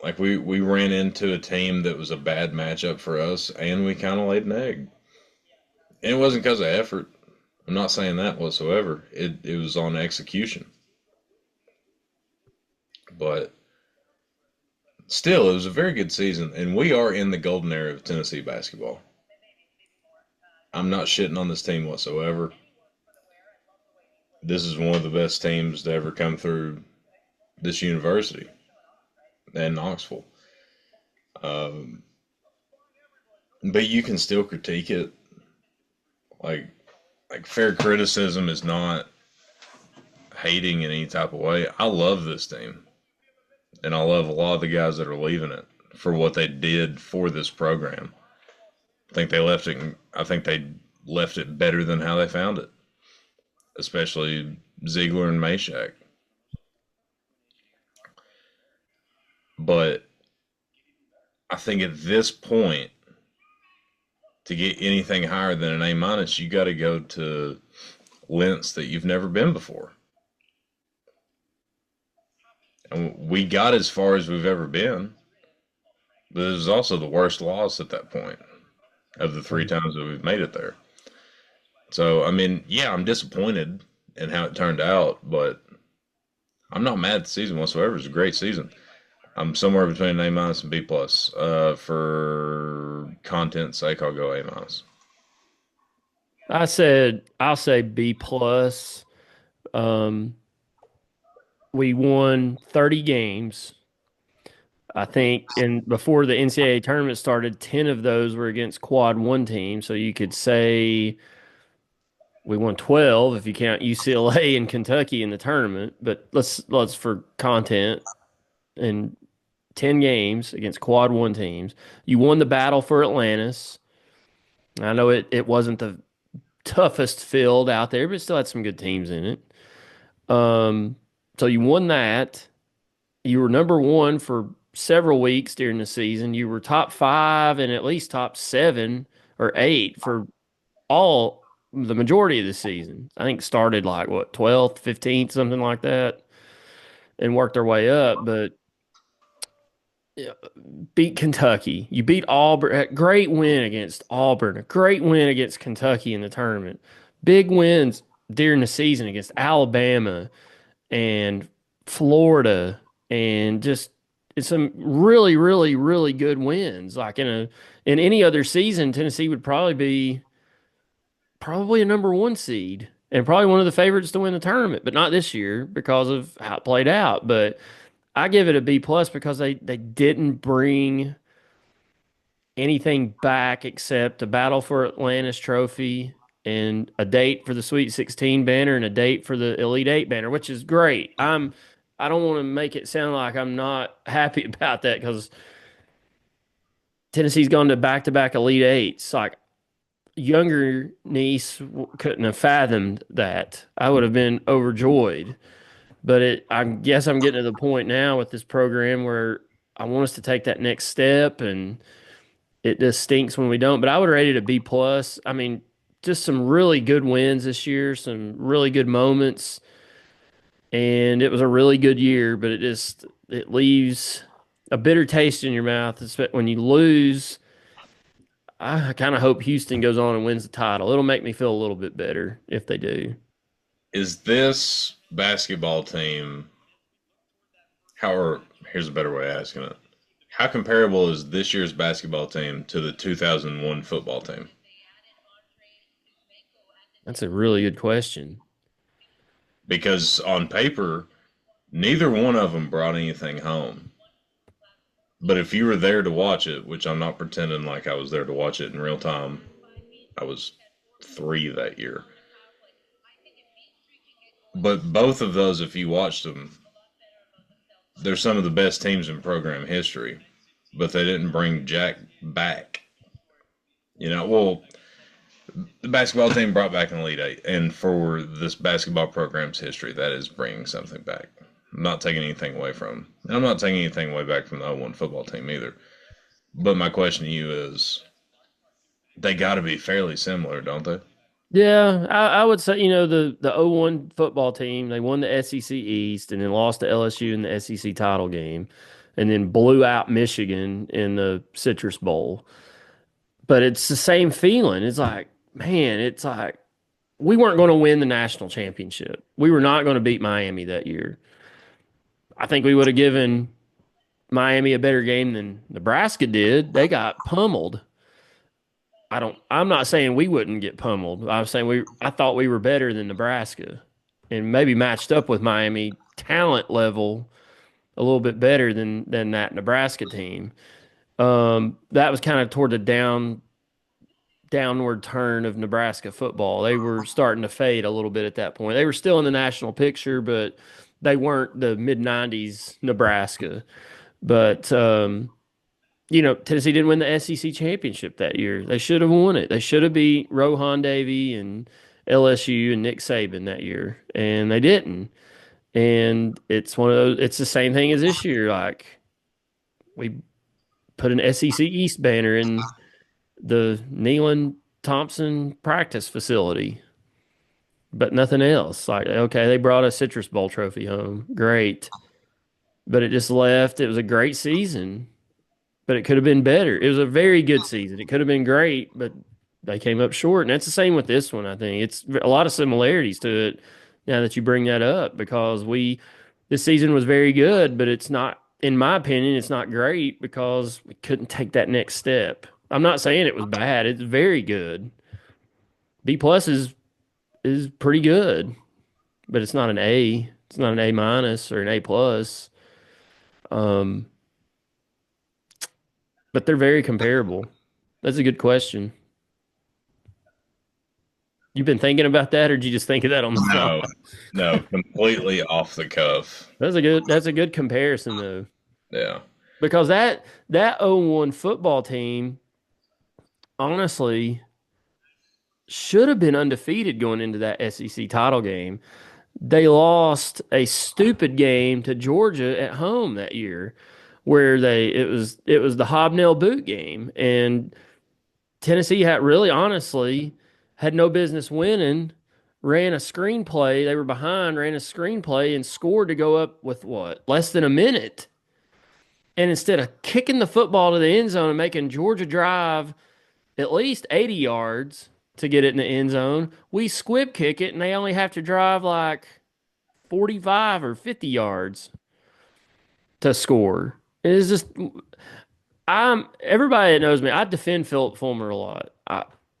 Like we ran into a team that was a bad matchup for us, and we kind of laid an egg. And it wasn't because of effort. I'm not saying that whatsoever. It was on execution. But still, it was a very good season, and we are in the golden era of Tennessee basketball. I'm not shitting on this team whatsoever. This is one of the best teams to ever come through this university and Knoxville. Um, but you can still critique it. Like fair criticism is not hating in any type of way. I love this team, and I love a lot of the guys that are leaving it for what they did for this program. I think they left it. I think they left it better than how they found it, especially Ziegler and Meshack. But I think at this point, to get anything higher than an A minus, you got to go to lengths that you've never been before. And we got as far as we've ever been, but it was also the worst loss at that point of the three times that we've made it there. So, I mean, yeah, I'm disappointed in how it turned out, but I'm not mad at the season whatsoever. It was a great season. I'm somewhere between an A minus and B plus. For content's sake, I'll go A minus. I'll say B plus. Um, we won 30 games. I think, and before the NCAA tournament started, 10 of those were against quad one teams. So you could say we won 12 if you count UCLA and Kentucky in the tournament. But let's for content, and 10 games against quad one teams. You won the battle for Atlantis. I know it wasn't the toughest field out there, but it still had some good teams in it. So you won that. You were number one for several weeks during the season. You were top five and at least top seven or eight for all the majority of the season. I think started like what, 12th, 15th, something like that, and worked their way up. But yeah, beat Kentucky. You beat Auburn. Great win against Auburn. A great win against Kentucky in the tournament. Big wins during the season against Alabama and Florida, and just it's some really, really, really good wins. Like in any other season, Tennessee would probably a number one seed and probably one of the favorites to win the tournament, but not this year because of how it played out. But I give it a B plus because they didn't bring anything back except a battle for Atlantis trophy and a date for the Sweet 16 banner and a date for the Elite 8 banner, which is great. I don't want to make it sound like I'm not happy about that because Tennessee's gone to back-to-back Elite 8s. Like younger niece couldn't have fathomed that. I would have been overjoyed. But I guess I'm getting to the point now with this program where I want us to take that next step, and it just stinks when we don't. But I would rate it a B plus. I mean, just some really good wins this year, some really good moments, and it was a really good year. But it leaves a bitter taste in your mouth when you lose. I kind of hope Houston goes on and wins the title. It'll make me feel a little bit better if they do. Is this basketball team, here's a better way of asking it. How comparable is this year's basketball team to the 2001 football team? That's a really good question. Because on paper, neither one of them brought anything home. But if you were there to watch it, which I'm not pretending like I was there to watch it in real time, I was 3 that year. But both of those, if you watched them, they're some of the best teams in program history. But they didn't bring Jack back. Well, the basketball team brought back an Elite Eight. And for this basketball program's history, that is bringing something back. I'm not taking anything away from them. And I'm not taking anything away back from the 01 football team either. But my question to you is, they got to be fairly similar, don't they? Yeah, I would say, the 01 football team, they won the SEC East and then lost to LSU in the SEC title game. and then blew out Michigan in the Citrus Bowl. But it's the same feeling. It's like, man, it's like we weren't going to win the national championship. We were not going to beat Miami that year. I think we would have given Miami a better game than Nebraska did. They got pummeled. I'm not saying we wouldn't get pummeled. I'm saying I thought we were better than Nebraska and maybe matched up with Miami talent level a little bit better than that Nebraska team. That was kind of toward the downward turn of Nebraska football. They were starting to fade a little bit at that point. They were still in the national picture, but they weren't the mid '90s Nebraska. But Tennessee didn't win the SEC championship that year. They should have won it. They should have beat Rohan Davey and LSU and Nick Saban that year, and they didn't. And it's one of those. It's the same thing as this year. Like we put an SEC East banner in the Neyland Thompson practice facility, but nothing else. Like, okay, they brought a Citrus Bowl trophy home. Great. But it just left. It was a great season, but it could have been better. It was a very good season. It could have been great, but they came up short. And that's the same with this one, I think. It's a lot of similarities to it now that you bring that up because this season was very good, but it's not, in my opinion, it's not great because we couldn't take that next step. I'm not saying it was bad. It's very good. B plus is pretty good, but it's not an A. It's not an A minus or an A plus. Um, but they're very comparable. That's a good question. You've been thinking about that, or did you just think of that on the No, fly? no, completely off the cuff. That's a good comparison though, Yeah. because that 0-1 football team honestly should have been undefeated going into that SEC title game. They lost a stupid game to Georgia at home that year, where it was the hobnail boot game, and Tennessee had really honestly had no business winning. Ran a screenplay. They were behind, ran a screenplay, and scored to go up with what? Less than a minute. And instead of kicking the football to the end zone and making Georgia drive at least 80 yards to get it in the end zone, we squib kick it and they only have to drive like 45 or 50 yards to score. It's just I'm everybody that knows me, I defend Philip Fulmer a lot.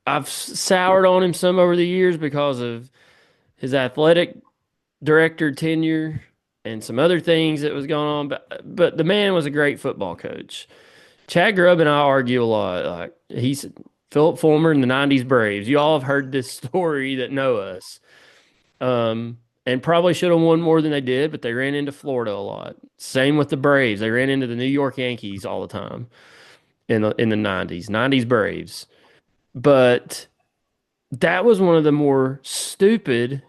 I've soured on him some over the years because of his athletic director tenure and some other things that was going on, but the man was a great football coach. Chad Grubb and I argue a lot. Like he's Philip Fulmer in the '90s Braves. You all have heard this story that know us. And probably should have won more than they did, but they ran into Florida a lot. Same with the Braves. They ran into the New York Yankees all the time in the '90s Braves. But that was one of the more stupid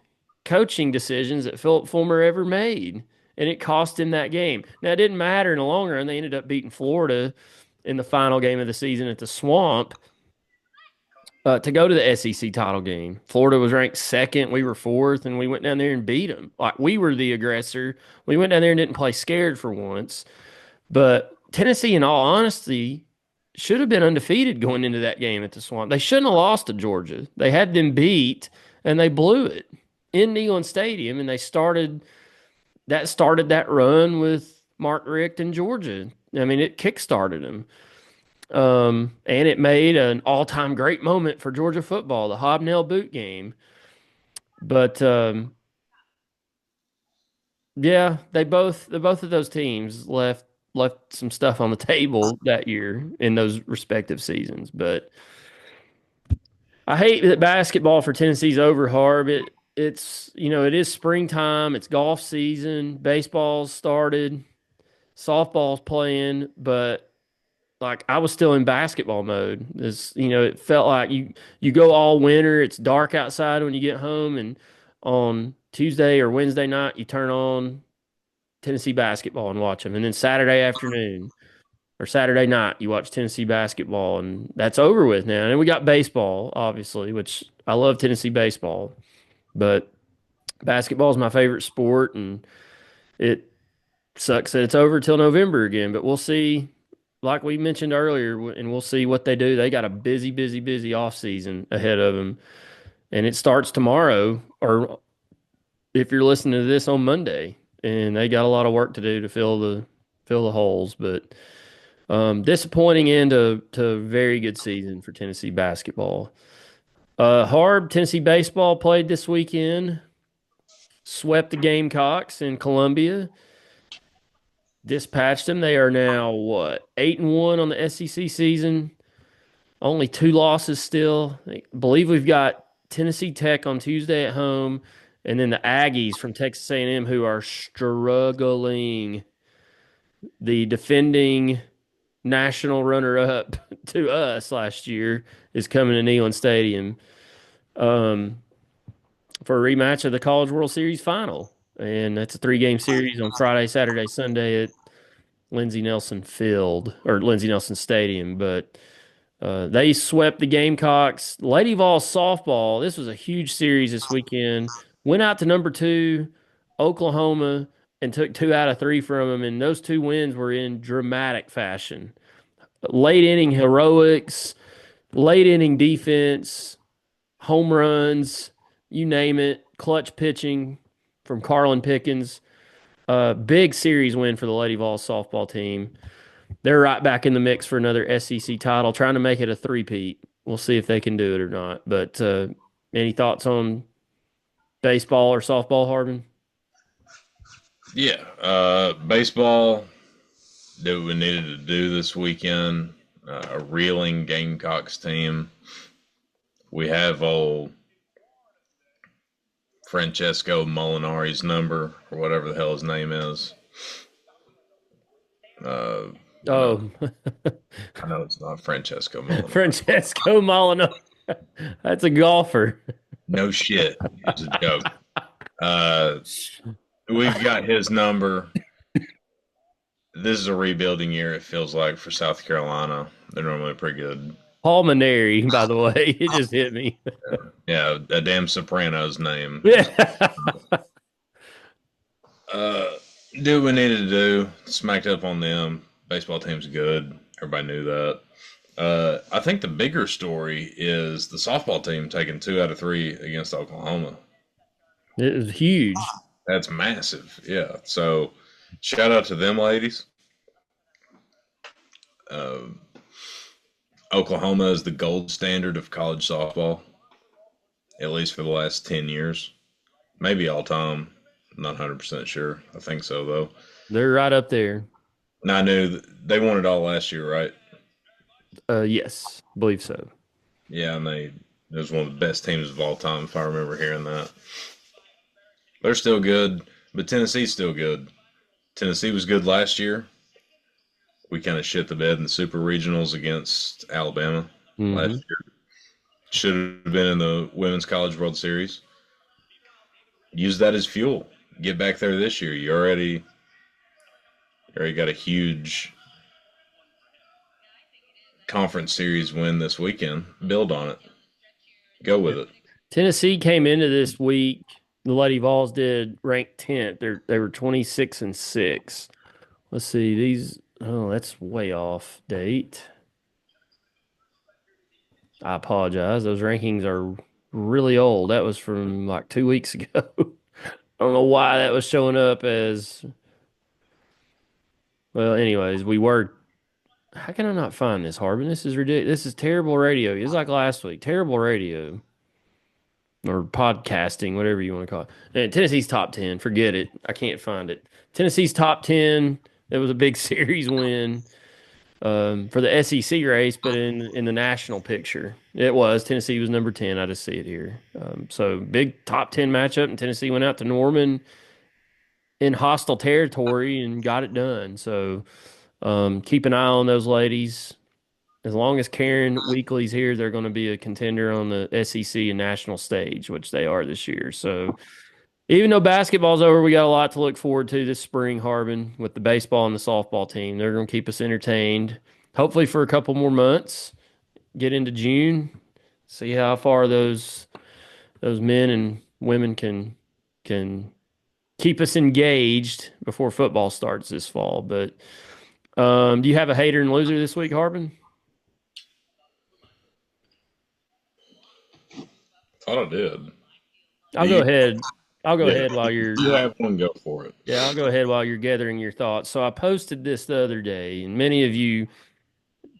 coaching decisions that Philip Fulmer ever made, and it cost him that game. Now it didn't matter in the long run. They ended up beating Florida in the final game of the season at the Swamp, to go to the SEC title game. Florida was ranked second. We were fourth, and we went down there and beat them. Like we were the aggressor. We went down there and didn't play scared for once. But Tennessee, in all honesty, should have been undefeated going into that game at the Swamp. They shouldn't have lost to Georgia. They had them beat, and they blew it in Neyland Stadium, and started that run with Mark Richt in Georgia. I mean, it kickstarted them. And it made an all-time great moment for Georgia football, the hobnail boot game. But yeah, both of those teams left some stuff on the table that year in those respective seasons. But I hate that basketball for Tennessee's over, Harb. It is springtime, it's golf season, baseball's started, softball's playing, but like I was still in basketball mode. It felt like you go all winter. It's dark outside when you get home, and on Tuesday or Wednesday night you turn on Tennessee basketball and watch them, and then Saturday afternoon or Saturday night you watch Tennessee basketball, and that's over with now. And we got baseball, obviously, which I love Tennessee baseball, but basketball is my favorite sport, and it Sucks that it's over till November again, but we'll see. Like we mentioned earlier, and we'll see what they do. They got a busy, busy, busy off season ahead of them, and it starts tomorrow. Or if you're listening to this on Monday, and they got a lot of work to do to fill the holes. But disappointing end to a very good season for Tennessee basketball. Harb, Tennessee baseball played this weekend, swept the Gamecocks in Columbia, dispatched them. They are now what, 8-1 on the SEC season. Only two losses still. I believe we've got Tennessee Tech on Tuesday at home, and then the Aggies from Texas A&M who are struggling. The defending national runner-up to us last year is coming to Neyland Stadium um, for a rematch of the College World Series final, and that's a three-game series on Friday, Saturday, Sunday at Lindsey Nelson Field or Lindsey Nelson Stadium. But they swept the Gamecocks. Lady Vols softball. This was a huge series this weekend. Went out to number two, Oklahoma, and took two out of three from them. And those two wins were in dramatic fashion. Late inning heroics, late inning defense, home runs, you name it. Clutch pitching from Carlin Pickens. Big series win for the Lady Vols softball team. They're right back in the mix for another SEC title, trying to make it a three-peat. We'll see if they can do it or not. But any thoughts on baseball or softball, Harbin? Yeah, baseball. Do what we needed to do this weekend. A reeling Gamecocks team. We have old Francesco Molinari's number, or whatever the hell his name is. Uh, I know, Oh, I know it's not Francesco Molinari. Francesco Molinaro. That's a golfer. No shit. It's a joke. Uh, we've got his number. This is a rebuilding year, it feels like, for South Carolina. They're normally pretty good. Paul Maneri, by the way. It just hit me. Yeah, a damn soprano's name. Yeah. Uh, do what we needed to do. Smacked up on them. Baseball team's good. Everybody knew that. I think the bigger story is the softball team taking 2 out of 3 against Oklahoma. It was huge. That's massive. Yeah. So shout out to them ladies. Uh, Oklahoma is the gold standard of college softball, at least for the last 10 years. Maybe all time. Not 100% sure. I think so, though. They're right up there. And I knew they won it all last year, right? Yes, believe so. Yeah, and it was one of the best teams of all time, if I remember hearing that. They're still good, but Tennessee's still good. Tennessee was good last year. We kind of shit the bed in the super regionals against Alabama last Mm-hmm. year. Should have been in the Women's College World Series. Use that as fuel. Get back there this year. You already got a huge conference series win this weekend. Build on it. Go with it. Tennessee came into this week. The Lady Vols did rank 10th. They were 26-6. Let's see these. Oh, that's way off date. I apologize. Those rankings are really old. That was from like 2 weeks ago. I don't know why that was showing up as. Well, anyways, we were. How can I not find this, Harbin? This is ridiculous. This is terrible radio. It's like last week. Terrible radio or podcasting, whatever you want to call it. And Tennessee's top 10. Forget it. I can't find it. Tennessee's top 10. It was a big series win for the SEC race, but in the national picture, it was. Tennessee was number 10. I just see it here. So big top 10 matchup, and Tennessee went out to Norman in hostile territory and got it done. So keep an eye on those ladies. As long as Karen Weekly's here, they're going to be a contender on the SEC and national stage, which they are this year. So even though basketball's over, we got a lot to look forward to this spring, Harbin, with the baseball and the softball team. They're going to keep us entertained, hopefully for a couple more months. Get into June, see how far those men and women can keep us engaged before football starts this fall. But do you have a hater and loser this week, Harbin? Thought I did. I'll Do go you? ahead. I'll go Yeah, ahead while if you're you have one, go for it. yeah, I'll go ahead while you're gathering your thoughts. So I posted this the other day, and many of you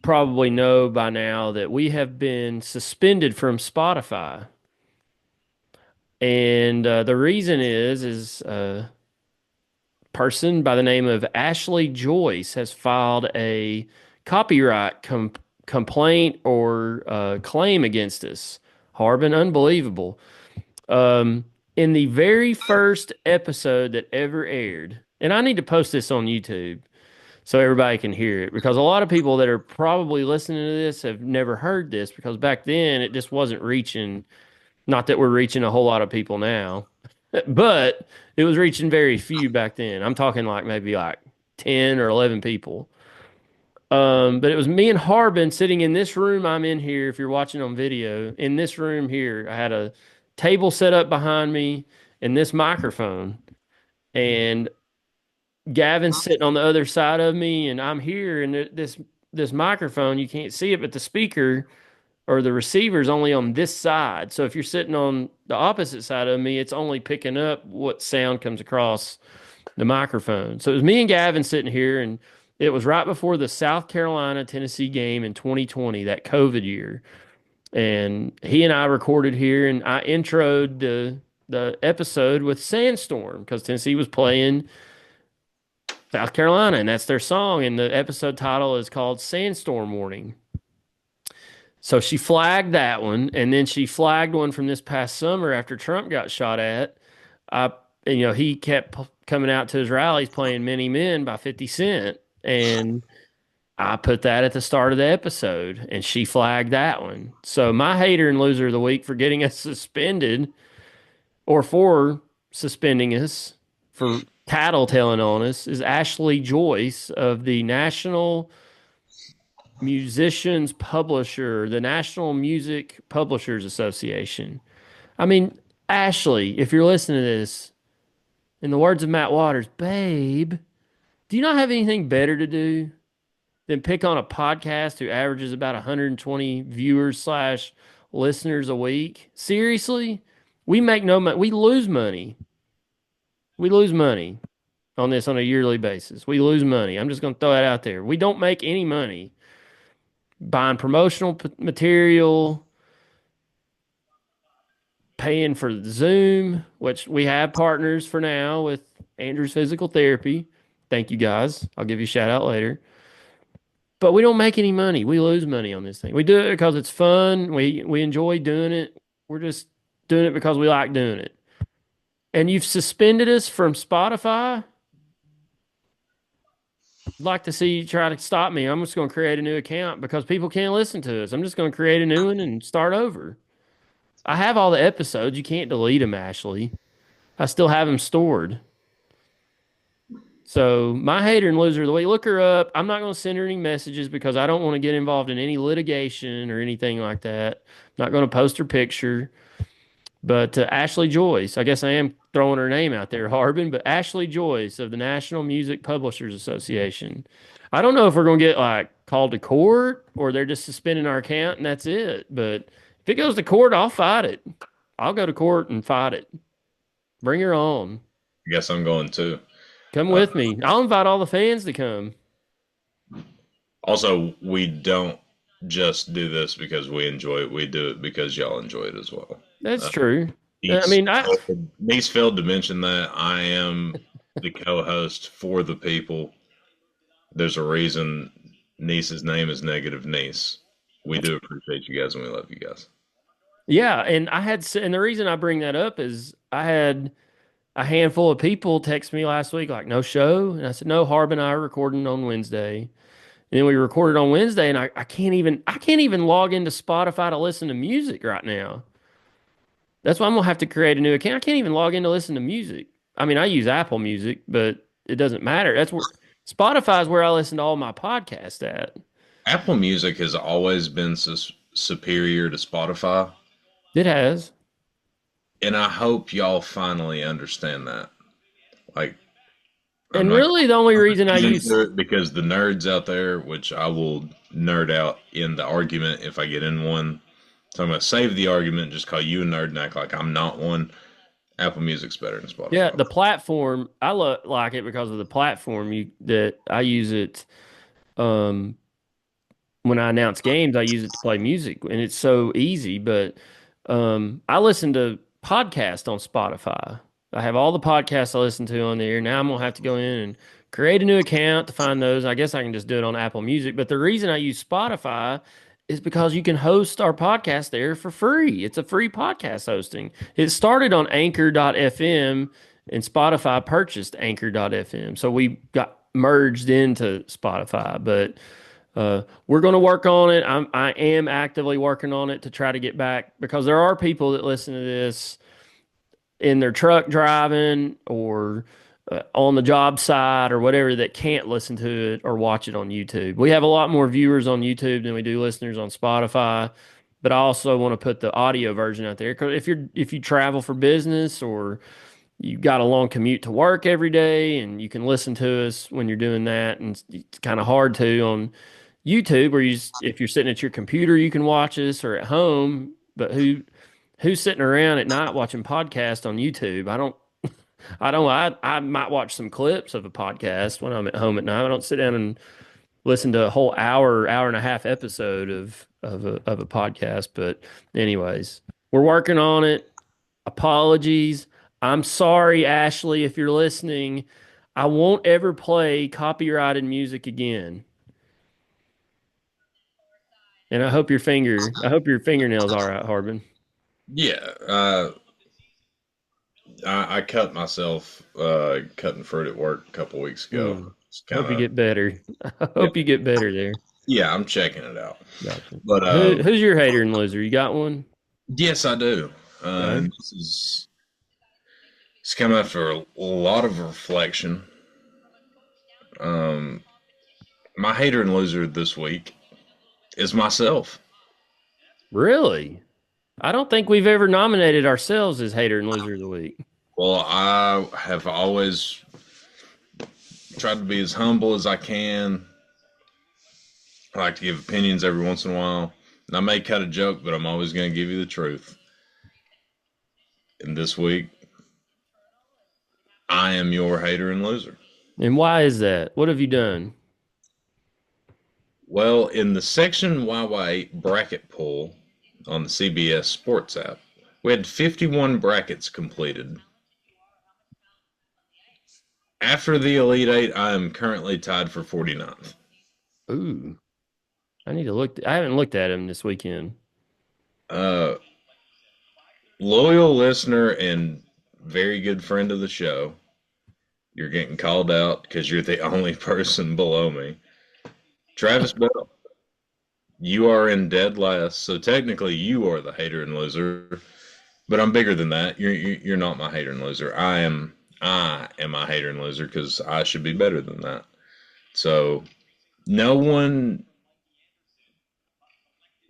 probably know by now that we have been suspended from Spotify. And the reason is a person by the name of Ashley Joyce has filed a copyright complaint or claim against us. Harbin, unbelievable. Um, in the very first episode that ever aired, and I need to post this on YouTube so everybody can hear it because a lot of people that are probably listening to this have never heard this because back then it just wasn't reaching. Not that we're reaching a whole lot of people now, but it was reaching very few back then. I'm talking like maybe like 10 or 11 people. But it was me and Harbin sitting in this room I'm in here. If you're watching on video, in this room here, I had a table set up behind me and this microphone. And Gavin's sitting on the other side of me, and I'm here. And this microphone, you can't see it, but the speaker or the receiver's only on this side. So if you're sitting on the opposite side of me, it's only picking up what sound comes across the microphone. So it was me and Gavin sitting here, and it was right before the South Carolina Tennessee game in 2020, that COVID year. And he and I recorded here, and I introed the episode with Sandstorm because Tennessee was playing South Carolina, and that's their song. And the episode title is called Sandstorm Warning. So she flagged that one, and then she flagged one from this past summer after Trump got shot at. I, he kept coming out to his rallies playing "Many Men" by 50 Cent, and I put that at the start of the episode, and she flagged that one. So my hater and loser of the week for getting us suspended, or for suspending us for tattletelling on us, is Ashley Joyce of the National Musicians Publisher, the National Music Publishers Association. I mean, Ashley, if you're listening to this, in the words of Matt Waters, babe, do you not have anything better to do than pick on a podcast who averages about 120 viewers slash listeners a week? Seriously? We make no money. We lose money. We lose money on this on a yearly basis. We lose money. I'm just going to throw that out there. We don't make any money buying promotional material, paying for Zoom, which we have partners for now with Andrew's Physical Therapy. Thank you guys. I'll give you a shout out later. But we don't make any money. We lose money on this thing. We do it because it's fun. We enjoy doing it. We're just doing it because we like doing it. And you've suspended us from Spotify. I'd like to see you try to stop me. I'm just going to create a new account because people can't listen to us. I'm just going to create a new one and start over. I have all the episodes. You can't delete them, Ashley. I still have them stored. So my hater and loser of the week, look her up. I'm not going to send her any messages because I don't want to get involved in any litigation or anything like that. I'm not going to post her picture. But Ashley Joyce, I guess I am throwing her name out there, Harbin, but Ashley Joyce of the National Music Publishers Association. I don't know if we're going to get like called to court or they're just suspending our account and that's it. But if it goes to court, I'll fight it. I'll go to court and fight it. Bring her on. I guess I'm going too. Come with me. I'll invite all the fans to come. Also, we don't just do this because we enjoy it. We do it because y'all enjoy it as well. That's true. I Niece, mean, Niece failed to mention that I am the co-host for the people. There's a reason Niece's name is Negative Niece. We do appreciate you guys and we love you guys. yeah, and and the reason I bring that up is I had a handful of people text me last week like, no show, and I said, no. Harb and I are recording on Wednesday, and then we recorded on Wednesday, and I can't even log into Spotify to listen to music right now. That's why I'm gonna have to create a new account. I can't even log in to listen to music. I mean, I use Apple Music, but it doesn't matter. That's where Spotify is where I listen to all my podcasts at. Apple Music has always been superior to Spotify. It has. And I hope y'all finally understand that. Like, I'm And not really, the only reason I going use into it because the nerds out there, which I will nerd out in the argument if I get in one. So I'm going to save the argument, just call you a nerd and act like I'm not one. Apple Music's better than yeah, Spotify. the platform. I like it because of the platform. That I use it. Um, when I announce games, I use it to play music, and it's so easy. But I listen to podcasts on Spotify. I have all the podcasts I listen to on there. Now I'm gonna have to go in and create a new account to find those. I guess I can just do it on Apple Music. But the reason I use Spotify is because you can host our podcast there for free. It's a free podcast hosting. It started on Anchor.fm, and Spotify purchased Anchor.fm. So we got merged into Spotify, but we're going to work on it. I am actively working on it to try to get back because there are people that listen to this in their truck driving or on the job site or whatever that can't listen to it or watch it on YouTube. We have a lot more viewers on YouTube than we do listeners on Spotify, but I also want to put the audio version out there because if you travel for business or you got a long commute to work every day and you can listen to us when you're doing that, and it's kind of hard to on YouTube, or if you're sitting at your computer, you can watch us, or at home. But who's sitting around at night watching podcasts on YouTube? I might watch some clips of a podcast when I'm at home at night. I don't sit down and listen to a whole hour and a half episode of a podcast. But anyways, we're working on it. Apologies. I'm sorry, Ashley, if you're listening. I won't ever play copyrighted music again. And I hope your fingernails all right, Harbin. Yeah, I cut myself cutting fruit at work a couple weeks ago. Hmm. It's I hope kind you of get better. I yeah, hope you get better there. yeah. I'm checking it out, Gotcha. but Who's your hater and loser? You got one? yes, I do. Okay. And this is it's come after a lot of reflection. Um, my hater and loser this week is myself. Really? I don't think we've ever nominated ourselves as hater and loser of the week. Well, I have always tried to be as humble as I can. I like to give opinions every once in a while. And I may cut a joke, but I'm always going to give you the truth. And this week, I am your hater and loser. And why is that? What have you done? Well, in the Section YY bracket poll on the CBS Sports app, we had 51 brackets completed. After the Elite Eight, I am currently tied for 49th. Ooh, I need to look. I haven't looked at him this weekend. Uh, Loyal listener and very good friend of the show, you're getting called out because you're the only person below me. Travis Bell, you are in dead last, so technically you are the hater and loser. But I'm bigger than that. You're not my hater and loser. I am my hater and loser because I should be better than that. So no one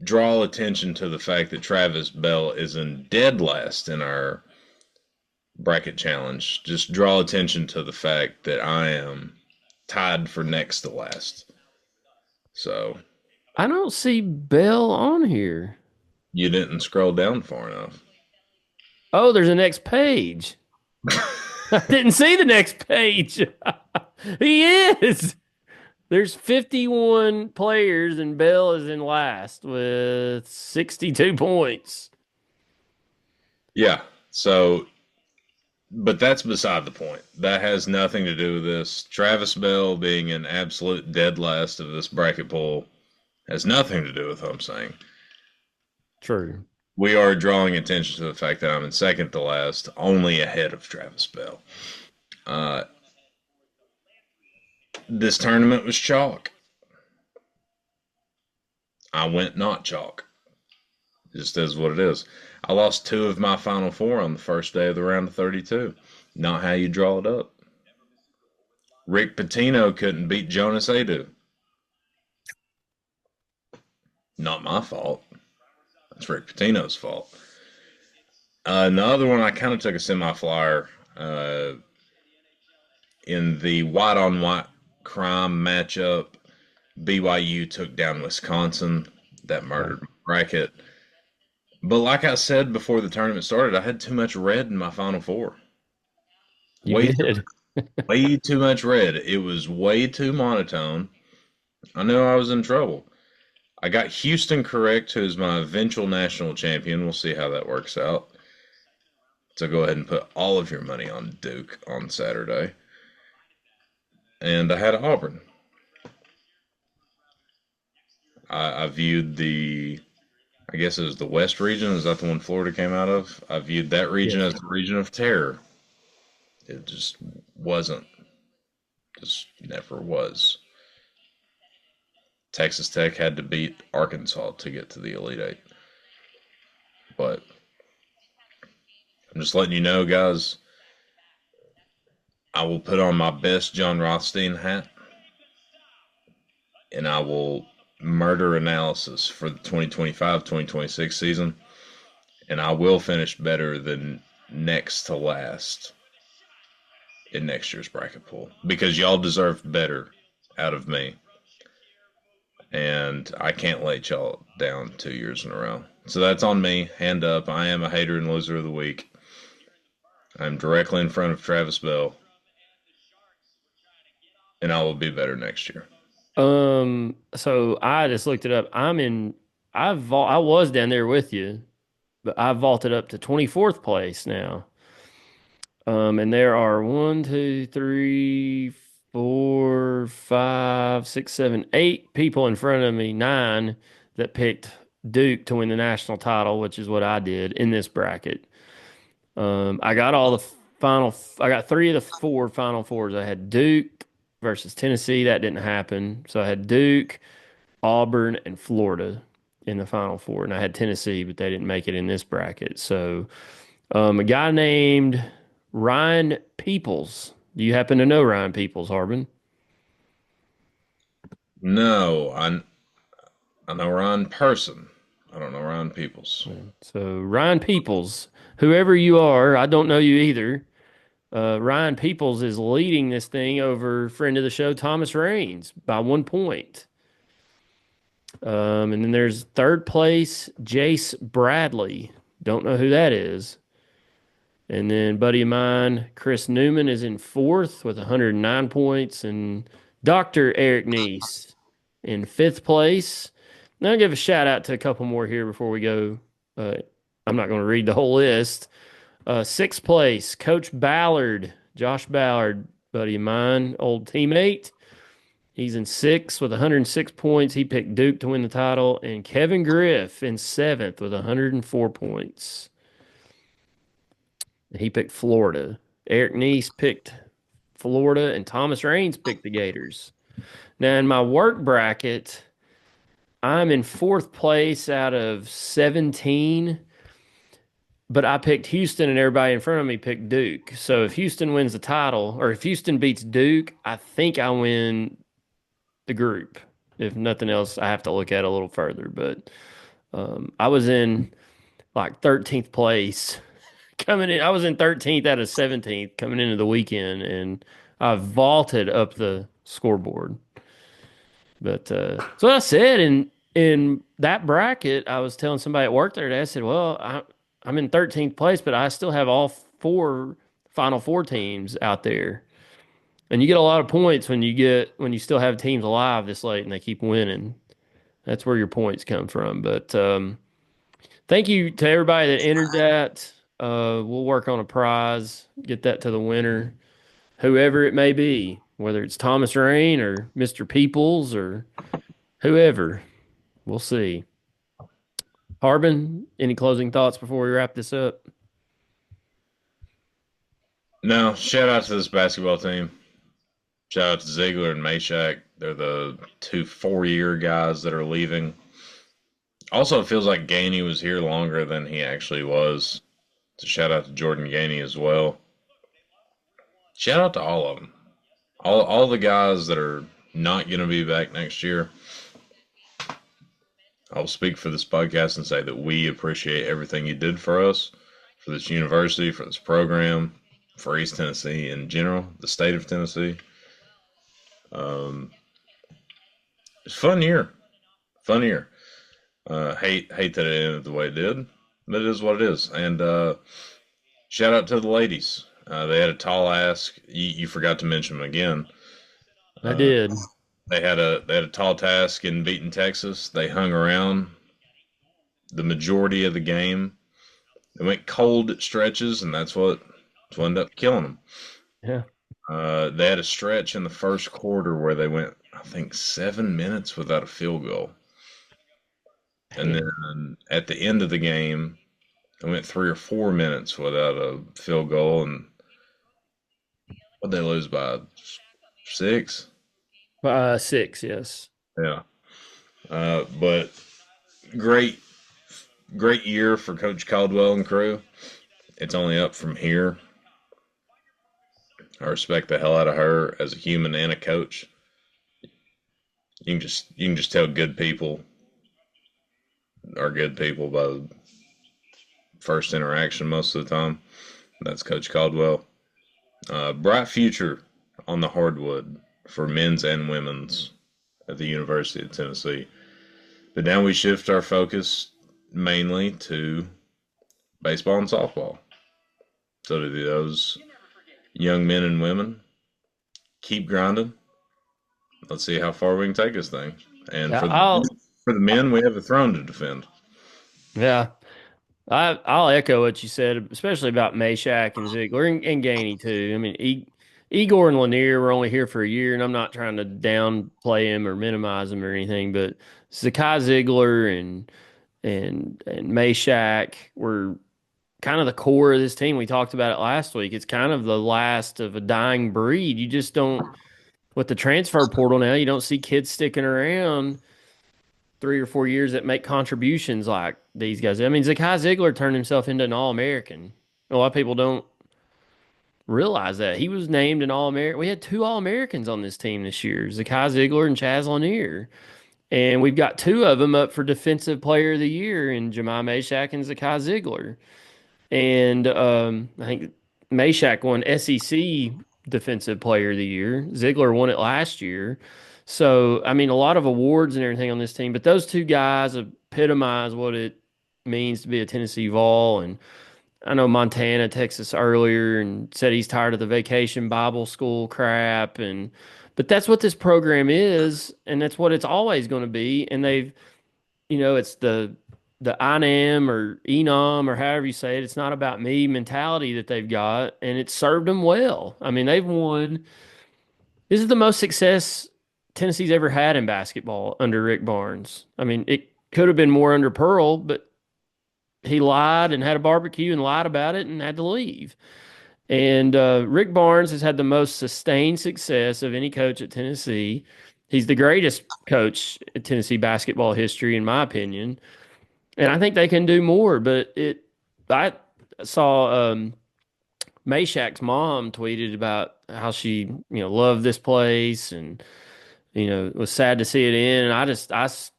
draw attention to the fact that Travis Bell is in dead last in our bracket challenge. Just draw attention to the fact that I am tied for next to last. So I don't see Bell on here. you didn't scroll down far enough. Oh, there's a next page. I didn't see the next page. He is. There's 51 players, and Bell is in last with 62 points. Yeah. So, but that's beside the point. That has nothing to do with this. Travis Bell being an absolute dead last of this bracket poll has nothing to do with what I'm saying. True. We are drawing attention to the fact that I'm in second to last, only ahead of Travis Bell. This tournament was chalk. I went not chalk. Just is what it is. I lost 2 of my final 4 on the first day of the round of 32. Not how you draw it up. Rick Pitino couldn't beat Jonas Adu. Not my fault. That's Rick Pitino's fault. Another one, I kind of took a semi-flyer. in the white-on-white crime matchup, BYU took down Wisconsin. That murdered my bracket. But like I said before the tournament started, I had too much red in my Final Four. You Way too, did. way too much red. It was way too monotone. I knew I was in trouble. I got Houston correct, who's my eventual national champion. We'll see how that works out. So go ahead and put all of your money on Duke on Saturday. And I had Auburn. I viewed I guess it was the West region. Is that the one Florida came out of? I viewed that region Yes. as the region of terror. It just wasn't. Just never was. Texas Tech had to beat Arkansas to get to the Elite Eight. But I'm just letting you know, guys, I will put on my best John Rothstein hat and I will murder analysis for the 2025-2026 season. And I will finish better than next to last in next year's bracket pool because y'all deserve better out of me. And I can't let y'all down 2 years in a row. So that's on me. Hand up. I am a hater and loser of the week. I'm directly in front of Travis Bell. And I will be better next year. So I just looked it up. I was down there with you, but I vaulted up to 24th place now. And there are 1, 2, 3, 4, 5, 6, 7, 8 people in front of me, 9 that picked Duke to win the national title, which is what I did in this bracket. I got I got 3 of the 4 Final Fours. I had Duke versus Tennessee. That didn't happen. So I had Duke, Auburn, and Florida in the Final Four. And I had Tennessee, but they didn't make it in this bracket. So a guy named Ryan Peoples. Do you happen to know Ryan Peoples, Harbin? No, I know Ron Person. I don't know Ron Peoples. So Ryan Peoples, whoever you are, I don't know you either. Ryan Peoples is leading this thing over friend of the show, Thomas Raines, by 1 point. And then there's third place, Jace Bradley. Don't know who that is. And then buddy of mine, Chris Newman, is in fourth with 109 points. And Dr. Eric Neese in fifth place. Now I'll give a shout out to a couple more here before we go. I'm not going to read the whole list. Sixth place, Coach Ballard, Josh Ballard, buddy of mine, old teammate. He's in sixth with 106 points. He picked Duke to win the title. And Kevin Griff in seventh with 104 points. He picked Florida. Eric Neese picked Florida, and Thomas Raines picked the Gators. Now, in my work bracket, I'm in fourth place out of 17, but I picked Houston, and everybody in front of me picked Duke. So if Houston wins the title, or if Houston beats Duke, I think I win the group. If nothing else, I have to look at it a little further. But I was in like 13th place coming in. I was in 13th out of 17th coming into the weekend, and I vaulted up the scoreboard. But so I said in that bracket, I was telling somebody at work there, I said, well, I'm in 13th place, but I still have all 4 Final Four teams out there. And you get a lot of points when you still have teams alive this late and they keep winning. That's where your points come from. But thank you to everybody that entered that. We'll work on a prize, get that to the winner, whoever it may be, whether it's Thomas Rain or Mr. Peoples or whoever. We'll see. Harbin, any closing thoughts before we wrap this up? No, shout out to this basketball team. Shout out to Ziegler and Meshack. They're the 2 4-year guys that are leaving. Also, it feels like Gainey was here longer than he actually was. So shout out to Jordan Gainey as well. Shout out to all of them. All the guys that are not going to be back next year. I'll speak for this podcast and say that we appreciate everything you did for us, for this university, for this program. for East Tennessee in general, the state of Tennessee. Um, it's a fun year, fun year. Hate that it ended the way it did, but it is what it is. And shout out to the ladies. They had a tall ask. You forgot to mention them again. I Uh, did. they had a tall task in beating Texas. They hung around the majority of the game. They went cold at stretches, and that's what ended up killing them. Yeah. They had a stretch in the first quarter where they went, I think, 7 minutes without a field goal. And Damn. then at the end of the game, they went 3 or 4 minutes without a field goal. And what they lose by 6? 6, yes. Yeah. But great, great year for Coach Caldwell and crew. It's only up from here. I respect the hell out of her as a human and a coach. You can just tell good people are good people by the first interaction most of the time. That's Coach Caldwell. Bright future on the hardwood for men's and women's at the University of Tennessee. But now we shift our focus mainly to baseball and softball. So to those young men and women, keep grinding. Let's see how far we can take this thing. And Yeah, for the men, we have a throne to defend. yeah. I'll echo what you said, especially about Meshack and Ziegler and Gainey too. I mean, Igor and Lanier were only here for a year, and I'm not trying to downplay him or minimize him or anything, but Zakai Ziegler and Meshack were kind of the core of this team. We talked about it last week. It's kind of the last of a dying breed. You just don't, with the transfer portal now, you don't see kids sticking around 3 or 4 years that make contributions like these guys. I mean, Zakai Ziegler turned himself into an All American. A lot of people don't realize that. He was named an All American. We had two All Americans on this team this year, Zakai Ziegler and Chaz Lanier. And we've got two of them up for Defensive Player of the Year in Jemai Meshack and Zakai Ziegler. And I think Meshack won SEC Defensive Player of the Year. Ziegler won it last year. So, I mean, a lot of awards and everything on this team, but those two guys epitomize what it means to be a Tennessee Vol. And I know Montana texted us earlier and said he's tired of the vacation Bible school crap. But that's what this program is, and that's what it's always going to be. And it's the INAM or ENOM or however you say it. It's not about me mentality that they've got, and it served them well. I mean, they've won. This is the most success Tennessee's ever had in basketball under Rick Barnes. I mean, it could have been more under Pearl, but he lied and had a barbecue and lied about it and had to leave. And Rick Barnes has had the most sustained success of any coach at Tennessee. He's the greatest coach in Tennessee basketball history, in my opinion. And I think they can do more. I saw Meshack's mom tweeted about how she, loved this place and, was sad to see it end. And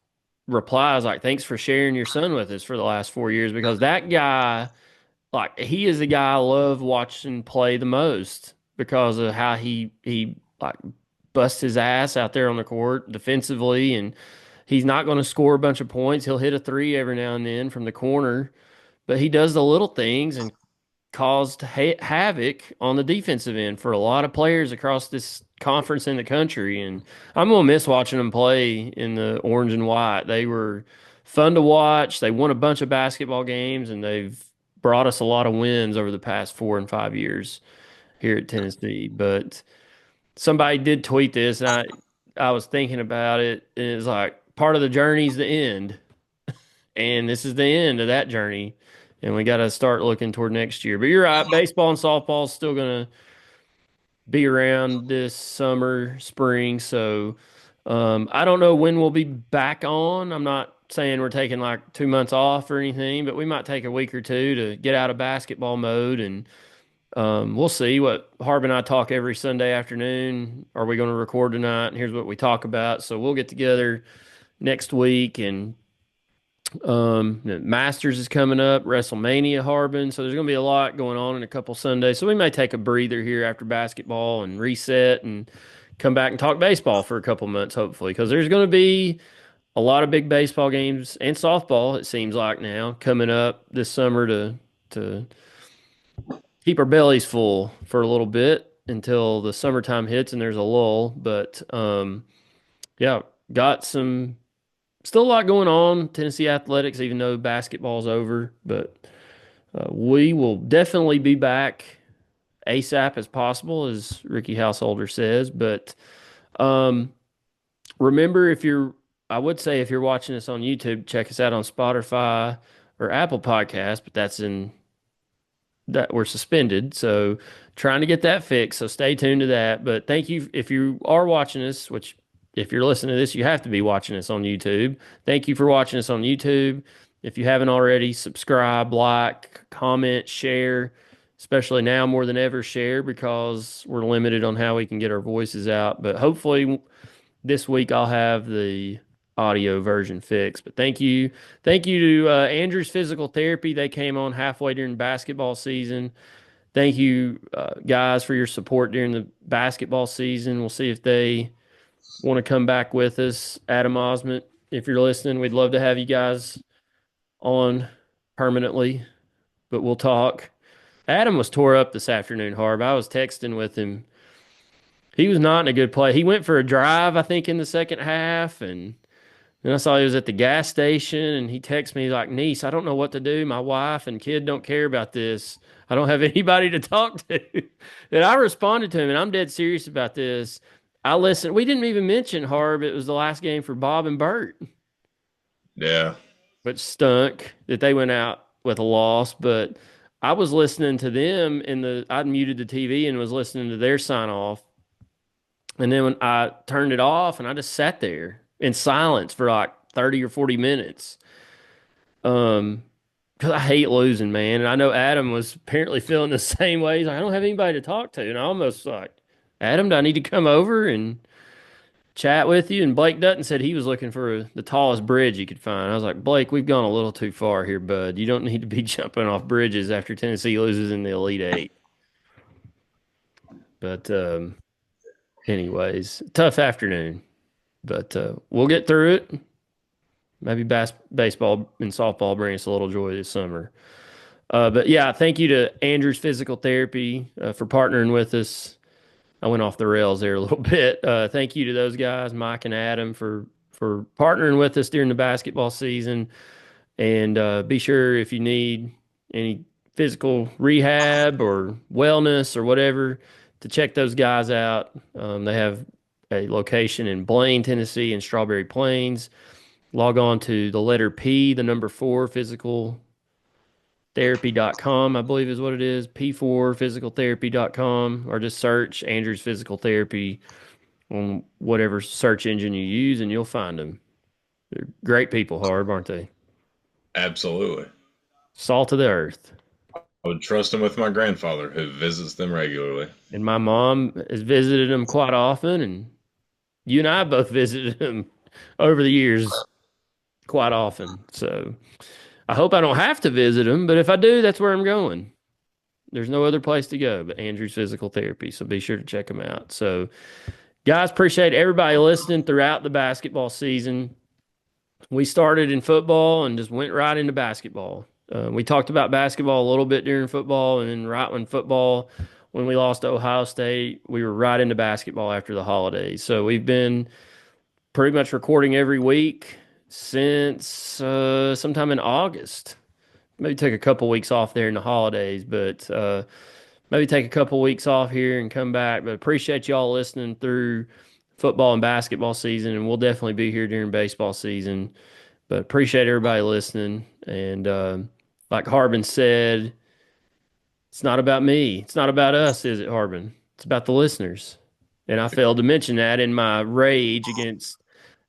reply, I was like, thanks for sharing your son with us for the last 4 years, because that guy, like, he is the guy I love watching play the most because of how he like busts his ass out there on the court defensively, and he's not going to score a bunch of points. He'll hit a three every now and then from the corner, but he does the little things and caused havoc on the defensive end for a lot of players across this conference in the country. And I'm going to miss watching them play in the orange and white. They were fun to watch. They won a bunch of basketball games, and they've brought us a lot of wins over the past 4 and 5 years here at Tennessee. But somebody did tweet this, and I was thinking about it, and it's like part of the journey's the end, and this is the end of that journey, and we got to start looking toward next year. But you're right, baseball and softball is still going to be around this summer, spring. So I don't know when we'll be back on. I'm not saying we're taking like 2 months off or anything, but we might take a week or two to get out of basketball mode, and we'll see. What Harv and I talk every Sunday afternoon. Are we going to record tonight? And here's what we talk about. So we'll get together next week and Masters is coming up, WrestleMania Harbin. So there's going to be a lot going on in a couple Sundays. So we may take a breather here after basketball and reset and come back and talk baseball for a couple months, hopefully, because there's going to be a lot of big baseball games and softball, it seems like now, coming up this summer to keep our bellies full for a little bit until the summertime hits and there's a lull. But yeah, got some still a lot going on. Tennessee athletics, even though basketball's over, but we will definitely be back ASAP as possible, as Ricky Householder says. But um, remember, I would say if you're watching us on YouTube, check us out on Spotify or Apple Podcasts, but that's in that we're suspended. So trying to get that fixed. So stay tuned to that. But thank you if you are watching us, which if you're listening to this, you have to be watching us on YouTube. Thank you for watching us on YouTube. If you haven't already, subscribe, like, comment, share, especially now more than ever, share because we're limited on how we can get our voices out. But hopefully this week I'll have the audio version fixed. But thank you. Thank you to Andrew's Physical Therapy. They came on halfway during basketball season. Thank you, guys, for your support during the basketball season. We'll see if they want to come back with us. Adam Osment, if you're listening, we'd love to have you guys on permanently, but we'll talk. Adam was tore up this afternoon, Harb. I was texting with him. He was not in a good place. He went for a drive, I think, in the second half, and then I saw he was at the gas station and he texted me like, Niece, I don't know what to do. My wife and kid don't care about this. I don't have anybody to talk to. And I responded to him, and I'm dead serious about this. I listened. We didn't even mention Harb. It was the last game for Bob and Bert, Yeah. which stunk that they went out with a loss. But I was listening to them I'd muted the TV and was listening to their sign off. And then when I turned it off and I just sat there in silence for like 30 or 40 minutes. Because I hate losing, man. And I know Adam was apparently feeling the same way. He's like, I don't have anybody to talk to. And I almost like, Adam, do I need to come over and chat with you? And Blake Dutton said he was looking for the tallest bridge he could find. I was like, Blake, we've gone a little too far here, bud. You don't need to be jumping off bridges after Tennessee loses in the Elite Eight. But anyways, tough afternoon. But we'll get through it. Maybe baseball and softball bring us a little joy this summer. But yeah, thank you to Andrew's Physical Therapy for partnering with us. I went off the rails there a little bit. Thank you to those guys, Mike and Adam, for partnering with us during the basketball season. And be sure if you need any physical rehab or wellness or whatever to check those guys out. They have a location in Blaine, Tennessee, and Strawberry Plains. Log on to the letter P, the number 4, physicaltherapy.com, I believe is what it is, p4physicaltherapy.com, or just search Andrew's Physical Therapy on whatever search engine you use, and you'll find them. They're great people, Harb, aren't they? Absolutely. Salt of the earth. I would trust them with my grandfather, who visits them regularly. And my mom has visited them quite often, and you and I both visited them over the years quite often. So I hope I don't have to visit them, but if I do, that's where I'm going. There's no other place to go but Andrew's Physical Therapy. So be sure to check them out. So, guys, appreciate everybody listening throughout the basketball season. We started in football and just went right into basketball. We talked about basketball a little bit during football, and then right when we lost to Ohio State, we were right into basketball after the holidays. So we've been pretty much recording every week since sometime in August. Maybe take a couple weeks off there in the holidays, but maybe take a couple weeks off here and come back. But appreciate y'all listening through football and basketball season, and we'll definitely be here during baseball season. But appreciate everybody listening. And like Harbin said, it's not about me. It's not about us, is it, Harbin? It's about the listeners. And I failed to mention that in my rage against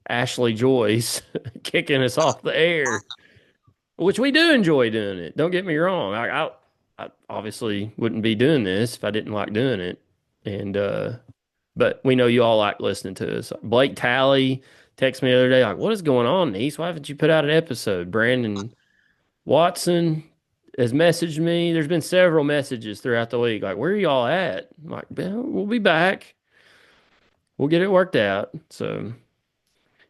Ashley Joyce kicking us off the air, which we do enjoy doing it. Don't get me wrong. I obviously wouldn't be doing this if I didn't like doing it. And but we know you all like listening to us. Blake Talley, texted me the other day, like, what is going on, niece? Why haven't you put out an episode? Brandon Watson has messaged me. There's been several messages throughout the week, like, where are y'all at? I'm like, well, we'll be back. We'll get it worked out. So,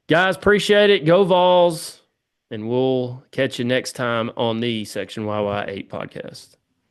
guys, appreciate it. Go Vols. And we'll catch you next time on the Section YY8 podcast.